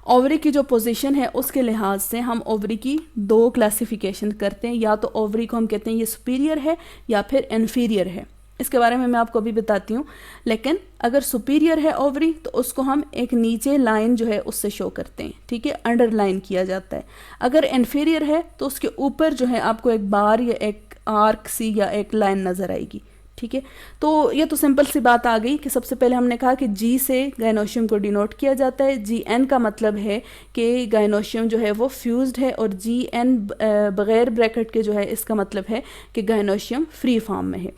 ओवरी की जो पोजीशन है उसके लिहाज से हम ओवरी की दो क्लासिफिकेशन करते हैं, या तो ओवरी को हम कहते हैं ये सुपीरियर है या फिर इन्फीरियर है। इसके बारे में मैं आपको अभी बताती हूँ। लेकिन अगर सुपीरियर है ओवरी तो उसको हम एक नीचे लाइन जो है उससे शो करते हैं। ठीक है, अंडरलाइन किया जाता है। अगर इन्फीरियर है तो उसके ऊपर जो है आपको एक बार या एक आर्क सी या एक लाइन नज़र आएगी। ठीक है, तो ये तो सिंपल सी बात आ गई कि सबसे पहले हमने कहा कि जी से गायनोशियम को डिनोट किया जाता है। जी एन का मतलब है कि गायनोशियम जो है वो फ्यूज्ड है, और जी एन बग़ैर ब्रैकेट के जो है इसका मतलब है कि गायनोशियम फ्री फॉर्म में है।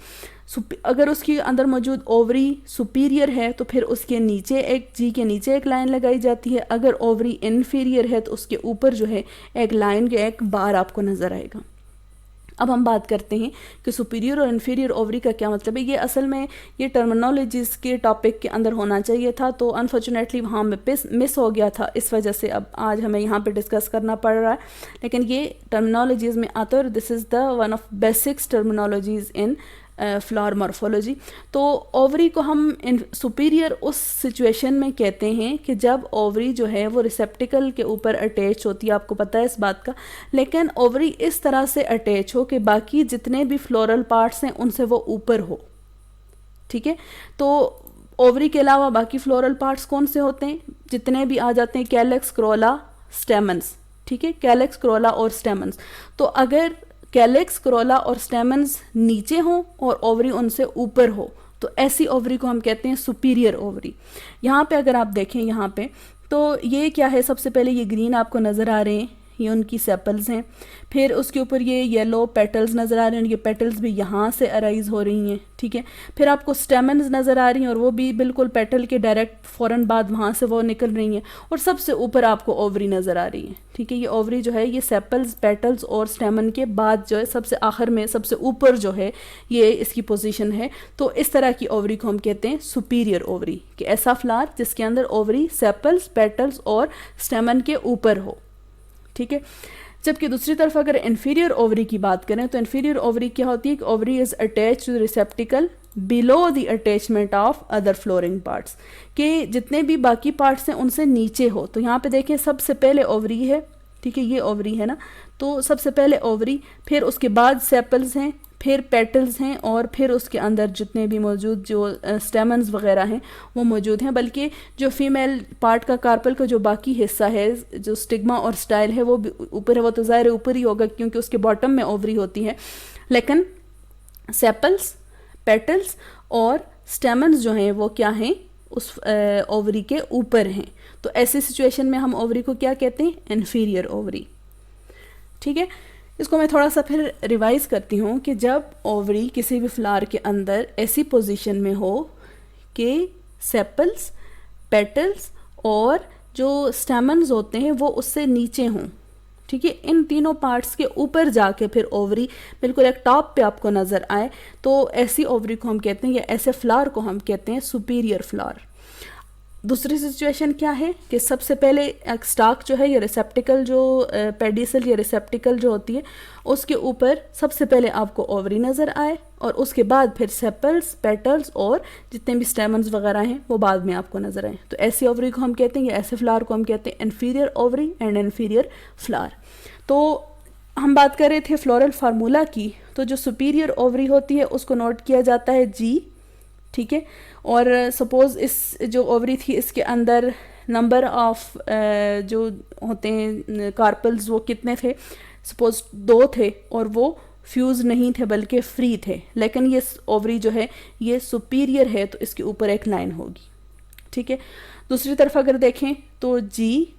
अगर उसके अंदर मौजूद ओवरी सुपीरियर है तो फिर उसके नीचे एक जी के नीचे एक लाइन लगाई जाती है। अगर ओवरी इन्फीरियर है तो उसके ऊपर जो है एक लाइन या एक बार आपको नज़र आएगा। अब हम बात करते हैं कि सुपीरियर और इन्फीरियर ओवरी का क्या मतलब है। ये असल में ये टर्मिनोलॉजीज़ के टॉपिक के अंदर होना चाहिए था, तो अनफॉर्चुनेटली वहाँ में मिस हो गया था, इस वजह से अब आज हमें यहाँ पे डिस्कस करना पड़ रहा है। लेकिन ये टर्मिनोलॉजीज़ में आता है और this is the one of basics terminologies in flower morphology. तो ओवरी को हम सुपीरियर उस सिचुएशन में कहते हैं कि जब ओवरी जो है वो रिसेप्टिकल के ऊपर अटैच होती है, आपको पता है इस बात का। लेकिन ओवरी इस तरह से अटैच हो कि बाकी जितने भी फ्लोरल पार्ट्स हैं उनसे वो ऊपर हो। ठीक है। तो ओवरी के अलावा बाकी फ्लोरल पार्ट्स कौन से होते हैं, जितने भी आ जाते हैं, कैलेक्स, क्रोला, स्टेमन्स, ठीक है, कैलेक्स, क्रोला और स्टेमन्स। तो अगर कैलेक्स, क्रोला और स्टेमन्स नीचे हों और ओवरी उनसे ऊपर हो तो ऐसी ओवरी को हम कहते हैं सुपीरियर ओवरी। यहाँ पे अगर आप देखें यहाँ पे, तो ये क्या है, सबसे पहले ये ग्रीन आपको नज़र आ रहे हैं, ये उनकी सेपल्स हैं। फिर उसके ऊपर ये येलो पेटल्स नज़र आ रहे हैं, ये पेटल्स भी यहाँ से अराइज हो रही हैं, ठीक है। फिर आपको स्टेमन्स नज़र आ रही हैं और वो भी बिल्कुल पेटल के डायरेक्ट फ़ौरन बाद वहाँ से वो निकल रही हैं। और सबसे ऊपर आपको ओवरी नज़र आ रही है, ठीक है। ये ओवरी जो है ये सेपल्स, पेटल्स और स्टेमन के बाद जो है सबसे आखिर में सबसे ऊपर जो है ये इसकी पोजीशन है। तो इस तरह की ओवरी को हम कहते हैं सुपीरियर ओवरी, कि ऐसा फ्लावर जिसके अंदर ओवरी सेपल्स, पेटल्स और स्टेमन के ऊपर हो, ठीक है। जबकि दूसरी तरफ अगर इन्फीरियर ओवरी की बात करें तो इन्फीरियर ओवरी क्या होती है कि ovary is attach to the receptacle below the attachment of other floral parts, कि जितने भी बाकी पार्ट्स हैं उनसे नीचे हो। तो यहाँ पे देखें सबसे पहले ओवरी है, ठीक है, ये ओवरी है ना, तो सबसे पहले ओवरी, फिर उसके बाद सेपल्स हैं, फिर पेटल्स हैं और फिर उसके अंदर जितने भी मौजूद जो स्टेमन्स वगैरह हैं वो मौजूद हैं। बल्कि जो फीमेल पार्ट का कार्पल का जो बाकी हिस्सा है, जो स्टिग्मा और स्टाइल है, वो भी ऊपर है, वो तो ज़ाहिर ऊपर ही होगा क्योंकि उसके बॉटम में ओवरी होती है। लेकिन सेपल्स, पेटल्स और स्टेमन्स जो हैं वो क्या हैं, उस ओवरी के ऊपर हैं। तो ऐसी सिचुएशन में हम ओवरी को क्या कहते हैं, इन्फीरियर ओवरी, ठीक है। इसको मैं थोड़ा सा फिर रिवाइज करती हूँ कि जब ओवरी किसी भी फ्लावर के अंदर ऐसी पोजीशन में हो कि सेपल्स, पेटल्स और जो स्टेमन्स होते हैं वो उससे नीचे हों, ठीक है, इन तीनों पार्ट्स के ऊपर जाके फिर ओवरी बिल्कुल एक टॉप पे आपको नज़र आए, तो ऐसी ओवरी को हम कहते हैं, या ऐसे फ्लावर को हम कहते हैं सुपीरियर फ्लावर। दूसरी सिचुएशन क्या है कि सबसे पहले एक स्टाक जो है या रिसेप्टिकल जो पेडिसल या रिसेप्टिकल जो होती है उसके ऊपर सबसे पहले आपको ओवरी नज़र आए और उसके बाद फिर सेपल्स, पेटल्स और जितने भी स्टेमन्स वगैरह हैं वो बाद में आपको नज़र आए। तो ऐसी ओवरी को हम कहते हैं, या ऐसे फ्लावर को हम कहते हैं inferior ovary and inferior flower. तो हम बात कर रहे थे फ्लोरल फार्मूला की, तो जो सुपीरियर ओवरी होती है उसको नोट किया जाता है जी, ठीक है। और सपोज़ इस जो ओवरी थी इसके अंदर नंबर ऑफ जो होते हैं कार्पल्स वो कितने थे, सपोज़ 2 थे और वो फ्यूज़ नहीं थे बल्कि फ्री थे, लेकिन ये ओवरी जो है ये सुपीरियर है तो इसके ऊपर एक लाइन होगी, ठीक है। दूसरी तरफ अगर देखें तो जी,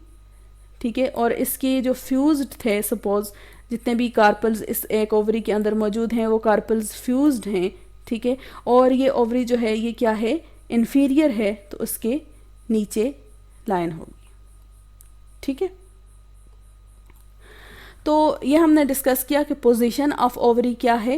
ठीक है, और इसके जो फ्यूज्ड थे, सपोज़ जितने भी कार्पल्स इस एक ओवरी के अंदर मौजूद हैं वो कार्पल्स फ्यूज्ड हैं, ठीक है। और ये ओवरी जो है ये क्या है, इन्फीरियर है, तो उसके नीचे लाइन होगी, ठीक है। तो ये हमने डिस्कस किया कि पोजीशन ऑफ ओवरी क्या है,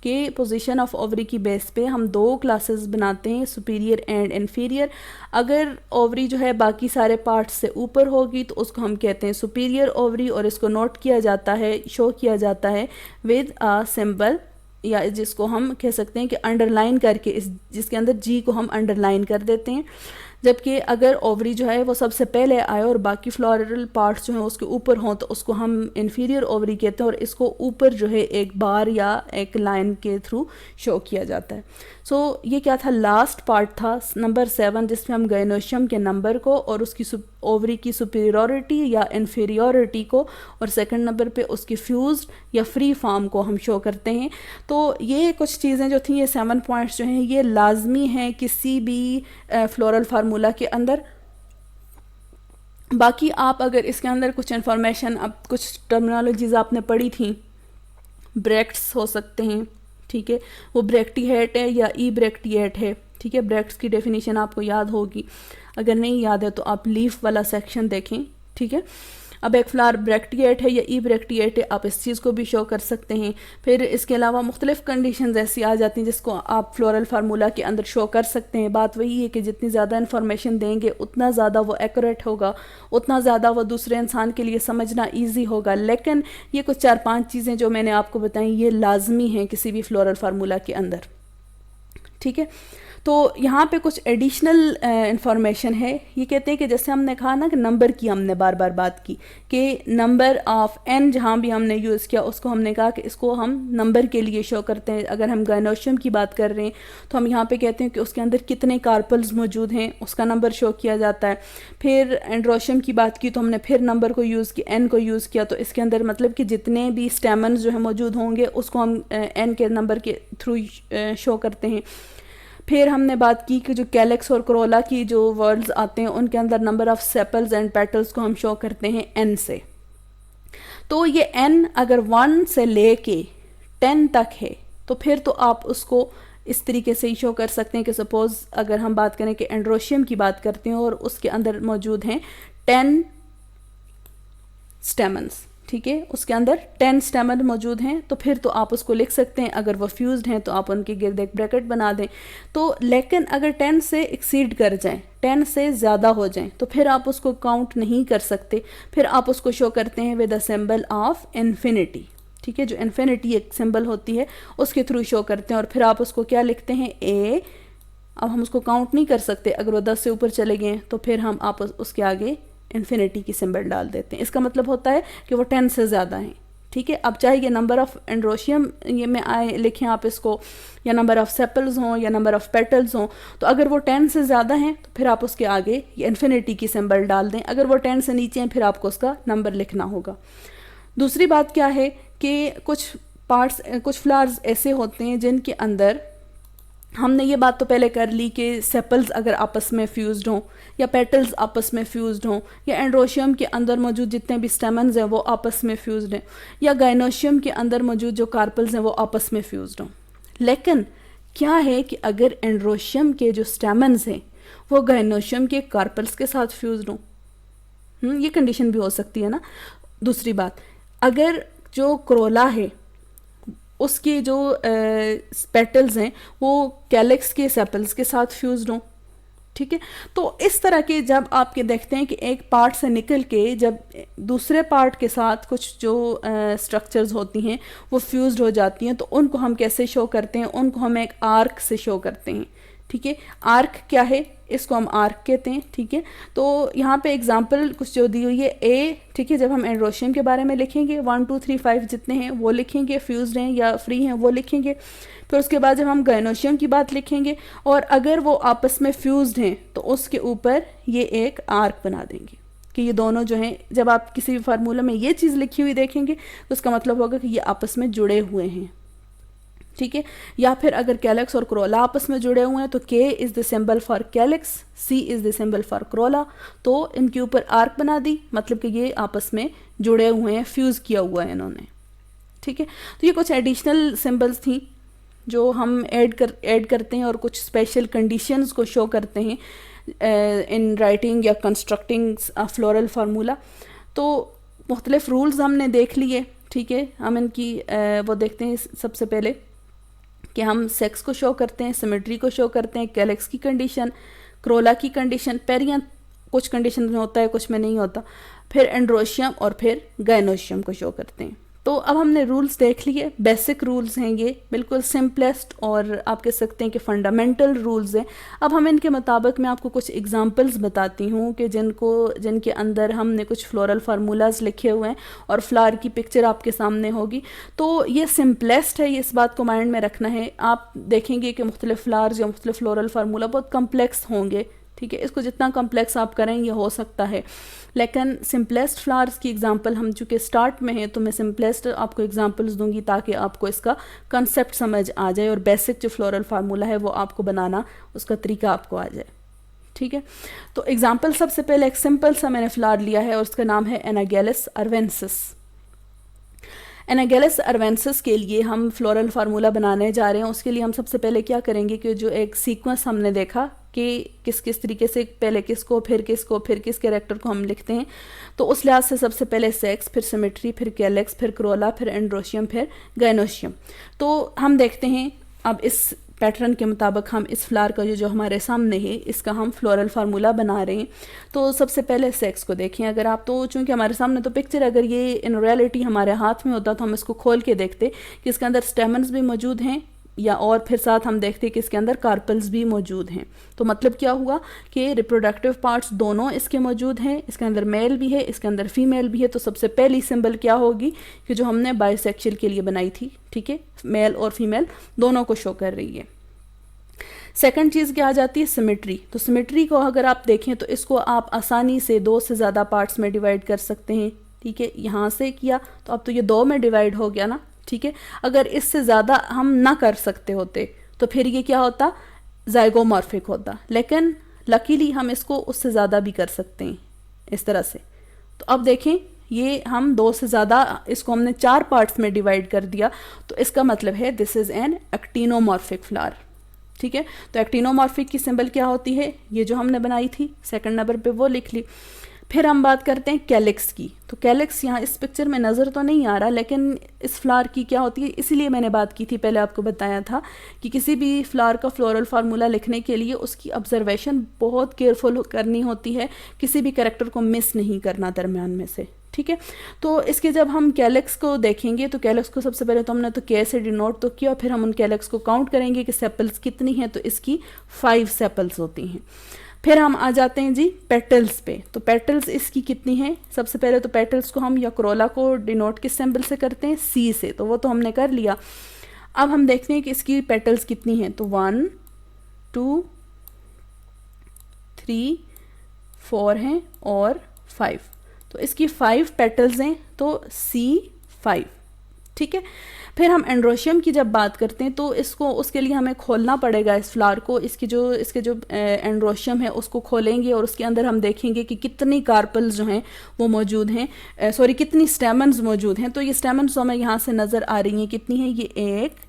कि पोजीशन ऑफ ओवरी की बेस पे हम 2 क्लासेस बनाते हैं, सुपीरियर एंड इन्फीरियर। अगर ओवरी जो है बाकी सारे पार्ट्स से ऊपर होगी तो उसको हम कहते हैं सुपीरियर ओवरी, और इसको नोट किया जाता है, शो किया जाता है विद अ सिंबल, या जिसको हम कह सकते हैं कि अंडरलाइन करके, इस जिसके अंदर जी को हम अंडरलाइन कर देते हैं। जबकि अगर ओवरी जो है वो सबसे पहले आए और बाकी फ्लोरल पार्ट्स जो हैं उसके ऊपर हों तो उसको हम इन्फीरियर ओवरी कहते हैं, और इसको ऊपर जो है एक बार या एक लाइन के थ्रू शो किया जाता है। सो ये क्या था, लास्ट पार्ट था नंबर 7, जिसमें हम गायनोशियम के नंबर को और उसकी ओवरी की सुपीरियरिटी या इन्फीरियरिटी को, और सेकंड नंबर पे उसकी फ्यूज्ड या फ्री फॉर्म को हम शो करते हैं। तो ये कुछ चीज़ें जो थी, ये 7 पॉइंट्स जो हैं ये लाजमी हैं किसी भी फ्लोरल फार्मूला के अंदर। बाकी आप अगर इसके अंदर कुछ इन्फॉर्मेशन, अब कुछ टर्मिनोलॉजीज़ आपने पढ़ी थी, ब्रैक्ट्स हो सकते हैं, ठीक है, वो ब्रैक्टिएट है या ई ब्रैक्टिएट है, ठीक है। ब्रैक्ट्स की डेफिनेशन आपको याद होगी, अगर नहीं याद है तो आप लीफ वाला सेक्शन देखें, ठीक है। अब एक फ्लावर ब्रैक्टिएट है या ई ब्रैक्टिएट है, आप इस चीज़ को भी शो कर सकते हैं। फिर इसके अलावा मुख्तलिफ़ कंडीशंस ऐसी आ जाती हैं जिसको आप फ्लोरल फार्मूला के अंदर शो कर सकते हैं। बात वही है कि जितनी ज़्यादा इन्फॉर्मेशन देंगे उतना ज़्यादा वो एक्यूरेट होगा, उतना ज़्यादा वो दूसरे इंसान के लिए समझना ईजी होगा। लेकिन ये कुछ 4-5 चीज़ें जो मैंने आपको बताई ये लाजमी हैं किसी भी फ्लोरल फार्मूला के अंदर, ठीक है। तो यहाँ पे कुछ एडिशनल इंफॉर्मेशन है। ये कहते हैं कि जैसे हमने कहा ना कि नंबर की हमने बार बार बात की कि नंबर ऑफ n जहाँ भी हमने यूज़ किया उसको हमने कहा कि इसको हम नंबर के लिए शो करते हैं। अगर हम गायनोशियम की बात कर रहे हैं तो हम यहाँ पे कहते हैं कि उसके अंदर कितने कार्पल्स मौजूद हैं, उसका नंबर शो किया जाता है। फिर एंड्रोशियम की बात की तो हमने फिर नंबर को यूज़ किया, n को यूज़ किया, तो इसके अंदर मतलब कि जितने भी स्टेमन्स जो है मौजूद होंगे उसको हम n के नंबर के थ्रू शो करते हैं। फिर हमने बात की कि जो कैलेक्स और क्रोला की जो वर्ड्स आते हैं उनके अंदर number of sepals and petals को हम शो करते हैं n से। तो ये n अगर 1 से लेके 10 तक है तो फिर तो आप उसको इस तरीके से ही शो कर सकते हैं कि सपोज़ अगर हम बात करें कि एंड्रोशियम की बात करते हैं और उसके अंदर मौजूद हैं 10 स्टेमन्स, ठीक है, उसके अंदर 10 स्टेमन मौजूद हैं, तो फिर तो आप उसको लिख सकते हैं। अगर वो फ्यूज्ड हैं तो आप उनके गिर्द एक ब्रैकेट बना दें। तो लेकिन अगर 10 से एक्सीड कर जाएं, 10 से ज़्यादा हो जाएं, तो फिर आप उसको काउंट नहीं कर सकते, फिर आप उसको शो करते हैं with the symbol of infinity, ठीक है, जो इन्फिनिटी एक सिंबल होती है उसके थ्रू शो करते हैं। और फिर आप उसको क्या लिखते हैं, ए। अब हम उसको काउंट नहीं कर सकते, अगर वो 10 से ऊपर चले गए तो फिर हम आप उसके आगे इन्फिनिटी की सिंबल डाल देते हैं। इसका मतलब होता है कि वो 10 से ज़्यादा हैं, ठीक है। अब चाहे ये नंबर ऑफ़ एंड्रोशियम ये में आए लिखें आप इसको, या नंबर ऑफ़ सेपल्स हों या नंबर ऑफ़ पेटल्स हों, तो अगर वो 10 से ज़्यादा हैं तो फिर आप उसके आगे ये इन्फिनिटी की सिंबल डाल दें। अगर वो 10 से नीचे हैं फिर आपको उसका नंबर लिखना होगा। दूसरी बात क्या है कि कुछ पार्ट्स, कुछ फ्लावर्स ऐसे होते हैं जिनके अंदर हमने ये बात तो पहले कर ली कि सेपल्स अगर आपस में फ्यूज्ड हों या पेटल्स आपस में फ्यूज्ड हों या एंड्रोशियम के अंदर मौजूद जितने भी स्टेमन्स हैं वो आपस में फ्यूज्ड हैं या गायनोशियम के अंदर मौजूद जो कार्पल्स हैं वो आपस में फ्यूज्ड हों। लेकिन क्या है कि अगर एंड्रोशियम के जो स्टेमन्स हैं वो गायनोशियम के कार्पल्स के साथ फ्यूज्ड हों, ये कंडीशन भी हो सकती है ना। दूसरी बात, अगर जो क्रोला है उसके जो पेटल्स हैं वो कैलेक्स के सेपल्स के साथ फ्यूज्ड हों, ठीक है। तो इस तरह के जब आपके देखते हैं कि एक पार्ट से निकल के जब दूसरे पार्ट के साथ कुछ जो स्ट्रक्चर्स होती हैं वो फ्यूज्ड हो जाती हैं, तो उनको हम कैसे शो करते हैं, उनको हम एक आर्क से शो करते हैं, ठीक है। आर्क क्या है, इसको हम आर्क कहते हैं, ठीक है। तो यहाँ पे एग्जांपल कुछ जो दी हुई है, ए, ठीक है, जब हम एंड्रोशियम के बारे में लिखेंगे 1 2 3 5 जितने हैं वो लिखेंगे, फ्यूज्ड हैं या फ्री हैं वो लिखेंगे। फिर उसके बाद जब हम गायनोशियम की बात लिखेंगे और अगर वो आपस में फ्यूज्ड हैं तो उसके ऊपर ये एक आर्क बना देंगे कि ये दोनों जो हैं, जब आप किसी भी फार्मूला में ये चीज़ लिखी हुई देखेंगे तो उसका मतलब होगा कि ये आपस में जुड़े हुए हैं, ठीक है। या फिर अगर कैलेक्स और क्रोला आपस में जुड़े हुए हैं तो K is the symbol for calyx, C is the symbol for Corolla, तो इनके ऊपर आर्क बना दी, मतलब कि ये आपस में जुड़े हुए हैं, फ्यूज़ किया हुआ है इन्होंने, ठीक है। तो ये कुछ एडिशनल सिंबल्स थी जो हम ऐड करते हैं और कुछ स्पेशल कंडीशंस को शो करते हैं इन राइटिंग या कंस्ट्रक्टिंग फ्लोरल फार्मूला। तो मुख्तलिफ रूल्स हमने देख लिए, ठीक है। हम इनकी वो देखते हैं सबसे पहले कि हम सेक्स को शो करते हैं, सिमेट्री को शो करते हैं, कैलेक्स की कंडीशन, क्रोला की कंडीशन, पेरियन कुछ कंडीशन में होता है कुछ में नहीं होता, फिर एंड्रोशियम और फिर गायनोशियम को शो करते हैं। तो अब हमने रूल्स देख लिए, बेसिक रूल्स हैं ये, बिल्कुल सिंपलेस्ट और आप कह सकते हैं कि फंडामेंटल रूल्स हैं। अब हम इनके मुताबिक मैं आपको कुछ एग्जांपल्स बताती हूँ कि जिनके अंदर हमने कुछ फ्लोरल फार्मूलाज लिखे हुए हैं और फ्लावर की पिक्चर आपके सामने होगी। तो ये सिंपलेस्ट है, ये इस बात को माइंड में रखना है। आप देखेंगे कि मुख्तलिफ फ्लावर्स या मुख्तलिफ फ्लोरल फार्मूला बहुत कम्प्लेक्स होंगे, ठीक है। इसको जितना कम्प्लेक्स आप करेंगे हो सकता है, लेकिन सिंपलेस्ट फ्लावर्स की एग्जांपल हम चूँकि स्टार्ट में हैं तो मैं सिंपलेस्ट आपको एग्जांपल्स दूंगी ताकि आपको इसका कंसेप्ट समझ आ जाए और बेसिक जो फ्लोरल फार्मूला है वो आपको बनाना उसका तरीका आपको आ जाए, ठीक है। तो एग्जांपल सबसे पहले एक सिंपल सा मैंने फ्लावर लिया है और उसका नाम है एनागेलिस अर्वेंसिस। एनागेलिस अर्वेंसिस के लिए हम फ्लोरल फार्मूला बनाने जा रहे हैं। उसके लिए हम सबसे पहले क्या करेंगे कि जो एक सीक्वेंस हमने देखा कि किस किस तरीके से पहले किसको फिर किस कैरेक्टर को हम लिखते हैं, तो उस लिहाज से सबसे पहले सेक्स, फिर सिमेट्री, फिर कैलेक्स, फिर क्रोला, फिर एंड्रोशियम, फिर गायनोशियम। तो हम देखते हैं अब इस पैटर्न के मुताबिक हम इस फ्लावर का जो हमारे सामने है इसका हम फ्लोरल फार्मूला बना रहे हैं। तो सबसे पहले सेक्स को देखें अगर आप, तो चूँकि हमारे सामने तो पिक्चर, अगर ये इन रियलिटी हमारे हाथ में होता तो हम इसको खोल के देखते कि इसके अंदर स्टेमन्स भी मौजूद हैं, या और फिर साथ हम देखते हैं कि इसके अंदर कार्पल्स भी मौजूद हैं। तो मतलब क्या हुआ कि रिप्रोडक्टिव पार्ट्स दोनों इसके मौजूद हैं, इसके अंदर मेल भी है, इसके अंदर फीमेल भी है। तो सबसे पहली सिंबल क्या होगी कि जो हमने बायोसेक्सुअल के लिए बनाई थी, ठीक है, मेल और फीमेल दोनों को शो कर रही है। सेकंड चीज़ क्या आ जाती है, सिमेट्री। तो सिमेट्री को अगर आप देखें तो इसको आप आसानी से 2 से ज़्यादा पार्ट्स में डिवाइड कर सकते हैं, ठीक है। यहाँ से किया तो अब तो ये 2 में डिवाइड हो गया ना, ठीक है। अगर इससे ज़्यादा हम ना कर सकते होते तो फिर ये क्या होता, ज़ाइगोमॉर्फिक होता, लेकिन लकीली हम इसको उससे ज़्यादा भी कर सकते हैं इस तरह से। तो अब देखें ये हम 2 से ज़्यादा, इसको हमने 4 पार्ट्स में डिवाइड कर दिया, तो इसका मतलब है this is an actinomorphic flower, ठीक है। तो एक्टिनोमॉर्फिक की सिंबल क्या होती है, ये जो हमने बनाई थी सेकंड नंबर पे वो लिख ली। फिर हम बात करते हैं कैलिक्स की। तो कैलिक्स यहाँ इस पिक्चर में नज़र तो नहीं आ रहा, लेकिन इस फ्लावर की क्या होती है, इसीलिए मैंने बात की थी, पहले आपको बताया था कि किसी भी फ्लावर का फ्लोरल फार्मूला लिखने के लिए उसकी ऑब्जर्वेशन बहुत केयरफुल करनी होती है, किसी भी कैरेक्टर को मिस नहीं करना दरमियान में से, ठीक है। तो इसके जब हम कैलिक्स को देखेंगे तो कैलिक्स को सबसे पहले तो हमने तो के से डिनोट तो किया, फिर हम उन कैलिक्स को काउंट करेंगे कि सेपल्स कितनी हैं, तो इसकी 5 सेपल्स होती हैं। फिर हम आ जाते हैं जी पेटल्स पे। तो पेटल्स इसकी कितनी हैं, सबसे पहले तो पेटल्स को हम या क्रोला को डिनोट किस सिंबल से करते हैं, सी से, तो वो तो हमने कर लिया। अब हम देखते हैं कि इसकी पेटल्स कितनी हैं, तो 1 2 3 4 हैं और 5, तो इसकी 5 पेटल्स हैं, तो C5, ठीक है। फिर हम एंड्रोशियम की जब बात करते हैं तो इसको, उसके लिए हमें खोलना पड़ेगा इस फ्लावर को, इसके जो एंड्रोशियम है उसको खोलेंगे और उसके अंदर हम देखेंगे कि कितनी कार्पल्स जो हैं वो मौजूद हैं, सॉरी कितनी स्टेमन्स मौजूद हैं। तो ये स्टेमन्स हमें यहाँ से नज़र आ रही हैं, कितनी हैं, ये 1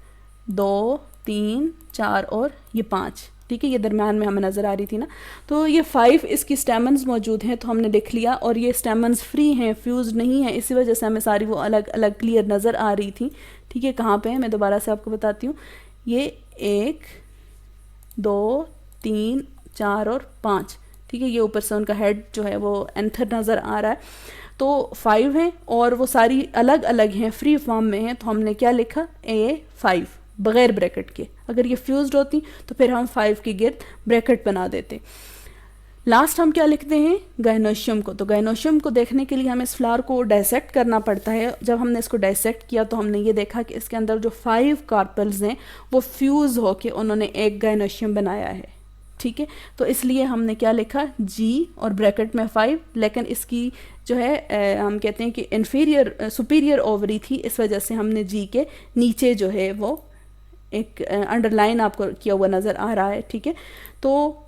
2 3 4 और ये 5, ठीक है, ये दरमियान में हमें नज़र आ रही थी ना। तो ये 5 इसकी स्टेमन्स मौजूद हैं, तो हमने लिख लिया, और ये स्टेमन्स फ्री हैं, फ्यूज नहीं है, इसी वजह से हमें सारी वो अलग अलग क्लियर नज़र आ रही थी, ठीक है। कहाँ पे है मैं दोबारा से आपको बताती हूँ, ये 1 2 3 4 और 5, ठीक है। ये ऊपर से उनका हेड जो है वो एंथर नज़र आ रहा है, तो 5 हैं और वो सारी अलग अलग हैं, फ्री फॉर्म में हैं, तो हमने क्या लिखा, A5 बग़ैर ब्रैकेट के। अगर ये फ्यूज्ड होती तो फिर हम 5 के गिर्द ब्रैकेट बना देते। लास्ट हम क्या लिखते हैं, गायनोशियम को। तो गायनोशियम को देखने के लिए हमें इस फ्लावर को डायसेक्ट करना पड़ता है। जब हमने इसको डायसेक्ट किया तो हमने ये देखा कि इसके अंदर जो 5 कार्पल्स हैं वो फ्यूज़ होके उन्होंने एक गायनोशियम बनाया है, ठीक है। तो इसलिए हमने क्या लिखा, G और ब्रैकेट में 5, लेकिन इसकी जो है हम कहते हैं कि इन्फीरियर सुपीरियर ओवरी थी, इस वजह से हमने G के नीचे जो है वो एक अंडरलाइन आपको किया हुआ नज़र आ रहा है, ठीक है। तो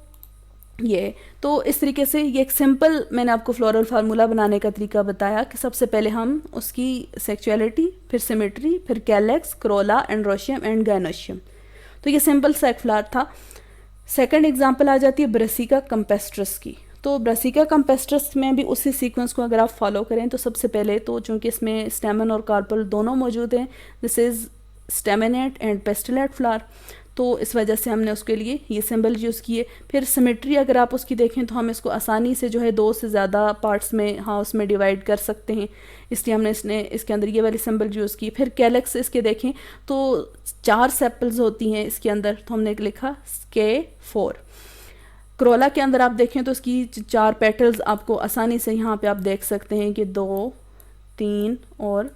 इस तरीके से ये एक सिंपल मैंने आपको फ्लोरल फार्मूला बनाने का तरीका बताया कि सबसे पहले हम उसकी सेक्सुअलिटी, फिर सिमेट्री, फिर calyx, Corolla, androecium and gynoecium. तो ये सिंपल सा एक फ्लावर था। सेकंड एग्जांपल आ जाती है ब्रासिका कैम्पेस्ट्रस की। तो ब्रासिका कैम्पेस्ट्रस में भी उसी सीक्वेंस को अगर आप फॉलो करें तो सबसे पहले तो चूँकि इसमें स्टेमन और कार्पल दोनों मौजूद हैं, this is staminate and pistillate flower, तो इस वजह से हमने उसके लिए ये सिंबल यूज़ किए। फिर सिमेट्री अगर आप उसकी देखें तो हम इसको आसानी से जो है 2 से ज़्यादा पार्ट्स में हाउस में डिवाइड कर सकते हैं, इसलिए हमने इसके अंदर ये वाली सिंबल यूज़ की। फिर कैलेक्स इसके देखें तो 4 सेपल्स होती हैं इसके अंदर, तो हमने लिखा K4। क्रोला के अंदर आप देखें तो इसकी 4 पेटल्स आपको आसानी से यहाँ पे आप देख सकते हैं कि 2 3 और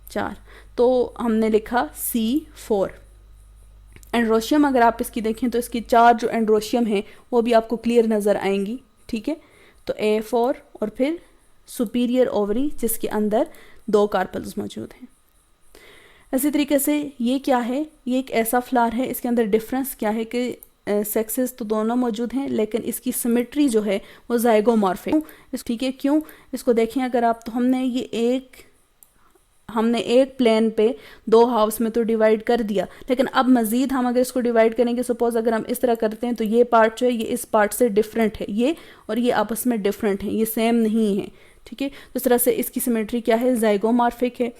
4, तो हमने लिखा C4। एंड्रोशियम अगर आप इसकी देखें तो इसकी 4 जो एंड्रोशियम हैं वो भी आपको क्लियर नज़र आएंगी, ठीक है। तो A4 और फिर सुपीरियर ओवरी जिसके अंदर 2 कार्पल्स मौजूद हैं। इसी तरीके से ये क्या है, ये एक ऐसा फ्लावर है, इसके अंदर डिफरेंस क्या है कि सेक्सेस तो दोनों मौजूद हैं लेकिन इसकी सिमेट्री जो है वो ज़ाइगोमॉर्फिक, ठीक है। क्यों, इसको देखें अगर आप, तो हमने एक प्लेन पे 2 हाउस में तो डिवाइड कर दिया, लेकिन अब मज़ीद हम अगर इसको डिवाइड करेंगे, सपोज अगर हम इस तरह करते हैं तो ये पार्ट जो है ये इस पार्ट से डिफरेंट है, ये और ये आपस में डिफरेंट है, ये सेम नहीं है, ठीक है। तो इस तरह से इसकी सिमेट्री क्या है, ज़ाइगोमॉर्फिक है।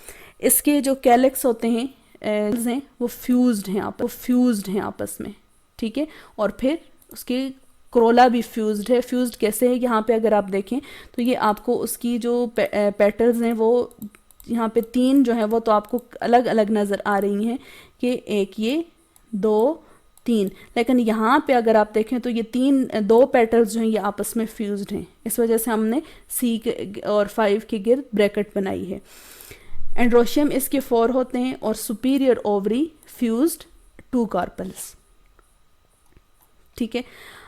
इसके जो कैलेक्स होते हैं वो फ्यूज्ड हैं आपस में, ठीक है। और फिर उसके क्रोला भी फ्यूज्ड है। फ्यूज्ड कैसे है, यहाँ पे अगर आप देखें तो ये आपको उसकी जो पेटल्स हैं वो यहाँ पे 3 जो है वो तो आपको अलग अलग नज़र आ रही हैं कि एक ये 2 3, लेकिन यहाँ पे अगर आप देखें तो ये 2 पेटल्स जो हैं ये आपस में फ्यूज्ड हैं, इस वजह से हमने C और 5 के गिर्द ब्रैकेट बनाई है। एंड्रोशियम इसके 4 होते हैं और सुपीरियर ओवरी फ्यूज्ड 2 कार्पल्स। ठीक है,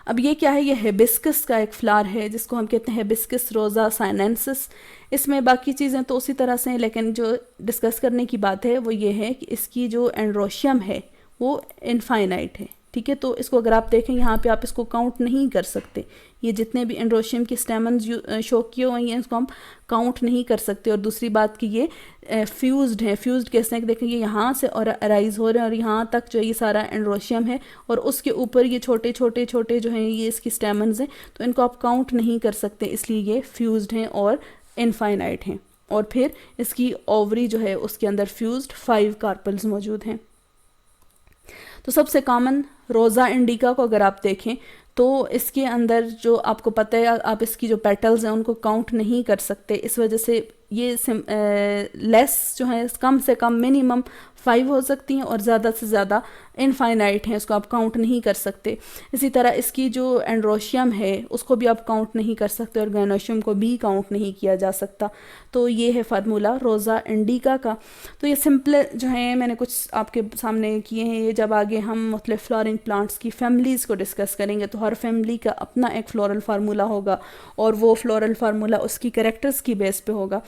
अब ये क्या है, ये हिबिस्कस का एक फ्लावर है जिसको हम कहते हैं हिबिस्कस रोजा साइनेंसिस। इसमें बाकी चीज़ें तो उसी तरह से हैं, लेकिन जो डिस्कस करने की बात है वो ये है कि इसकी जो एंड्रोशियम है वो इनफाइनाइट है। ठीक है, तो इसको अगर आप देखें यहाँ पे आप इसको काउंट नहीं कर सकते, ये जितने भी एंड्रोशियम की स्टेमन्स शो किए हुए हैं इसको हम काउंट नहीं कर सकते। और दूसरी बात कि ये फ्यूज्ड है, फ्यूज्ड कैसे हैं, देखें ये यहाँ से और अराइज हो रहे हैं और यहाँ तक जो ये सारा एंड्रोशियम है और उसके ऊपर ये छोटे छोटे छोटे जो हैं ये इसकी स्टेमन्स हैं, तो इनको आप काउंट नहीं कर सकते, इसलिए ये फ्यूज्ड हैं और इनफाइनाइट हैं। और फिर इसकी ओवरी जो है उसके अंदर फ्यूज्ड 5 कार्पल्स मौजूद हैं। तो सबसे कॉमन रोज़ा इंडिका को अगर आप देखें तो इसके अंदर जो आपको पता है आप इसकी जो पेटल्स हैं उनको काउंट नहीं कर सकते, इस वजह से ये लेस जो है कम से कम मिनिमम 5 हो सकती हैं और ज़्यादा से ज़्यादा इनफाइनाइट हैं, इसको आप काउंट नहीं कर सकते। इसी तरह इसकी जो एंड्रोशियम है उसको भी आप काउंट नहीं कर सकते और गैनोशियम को भी काउंट नहीं किया जा सकता। तो ये है फार्मूला रोज़ा इंडिका का। तो ये सिंपल जो है मैंने कुछ आपके सामने किए हैं, ये जब आगे हम मुख्तलिफ फ्लावरिंग प्लांट्स की फैमिलीज़ को डिस्कस करेंगे तो हर फैमिली का अपना एक फ्लोरल फार्मूला होगा और वो फ्लोरल फार्मूला उसकी कैरेक्टर्स की बेस पे होगा,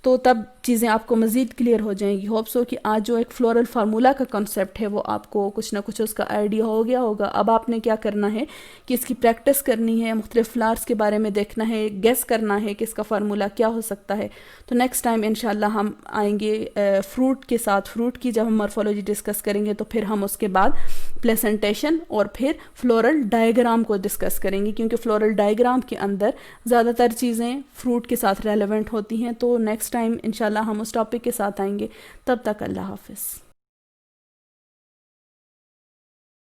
तो तब चीज़ें आपको मज़ीद क्लियर हो जाएंगी। होप सो कि आज जो एक फ्लोरल फार्मूला का कॉन्सेप्ट है वो आपको कुछ ना कुछ उसका आइडिया हो गया होगा। अब आपने क्या करना है कि इसकी प्रैक्टिस करनी है, मुख्तलिफ फ्लावर्स के बारे में देखना है, गेस करना है कि इसका फार्मूला क्या हो सकता है। तो नेक्स्ट टाइम इंशाल्लाह हम आएंगे फ्रूट के साथ, फ्रूट की जब हम मॉर्फोलॉजी डिस्कस करेंगे तो फिर हम उसके बाद प्लेसेंटेशन और फिर फ्लोरल डायग्राम को डिस्कस करेंगे, क्योंकि फ्लोरल डायग्राम के अंदर ज़्यादातर चीज़ें फ्रूट के साथ रेलेवेंट होती हैं। तो नेक्स्ट टाइम इंशाल्लाह हम उस टॉपिक के साथ आएंगे। तब तक अल्लाह हाफ़िज़।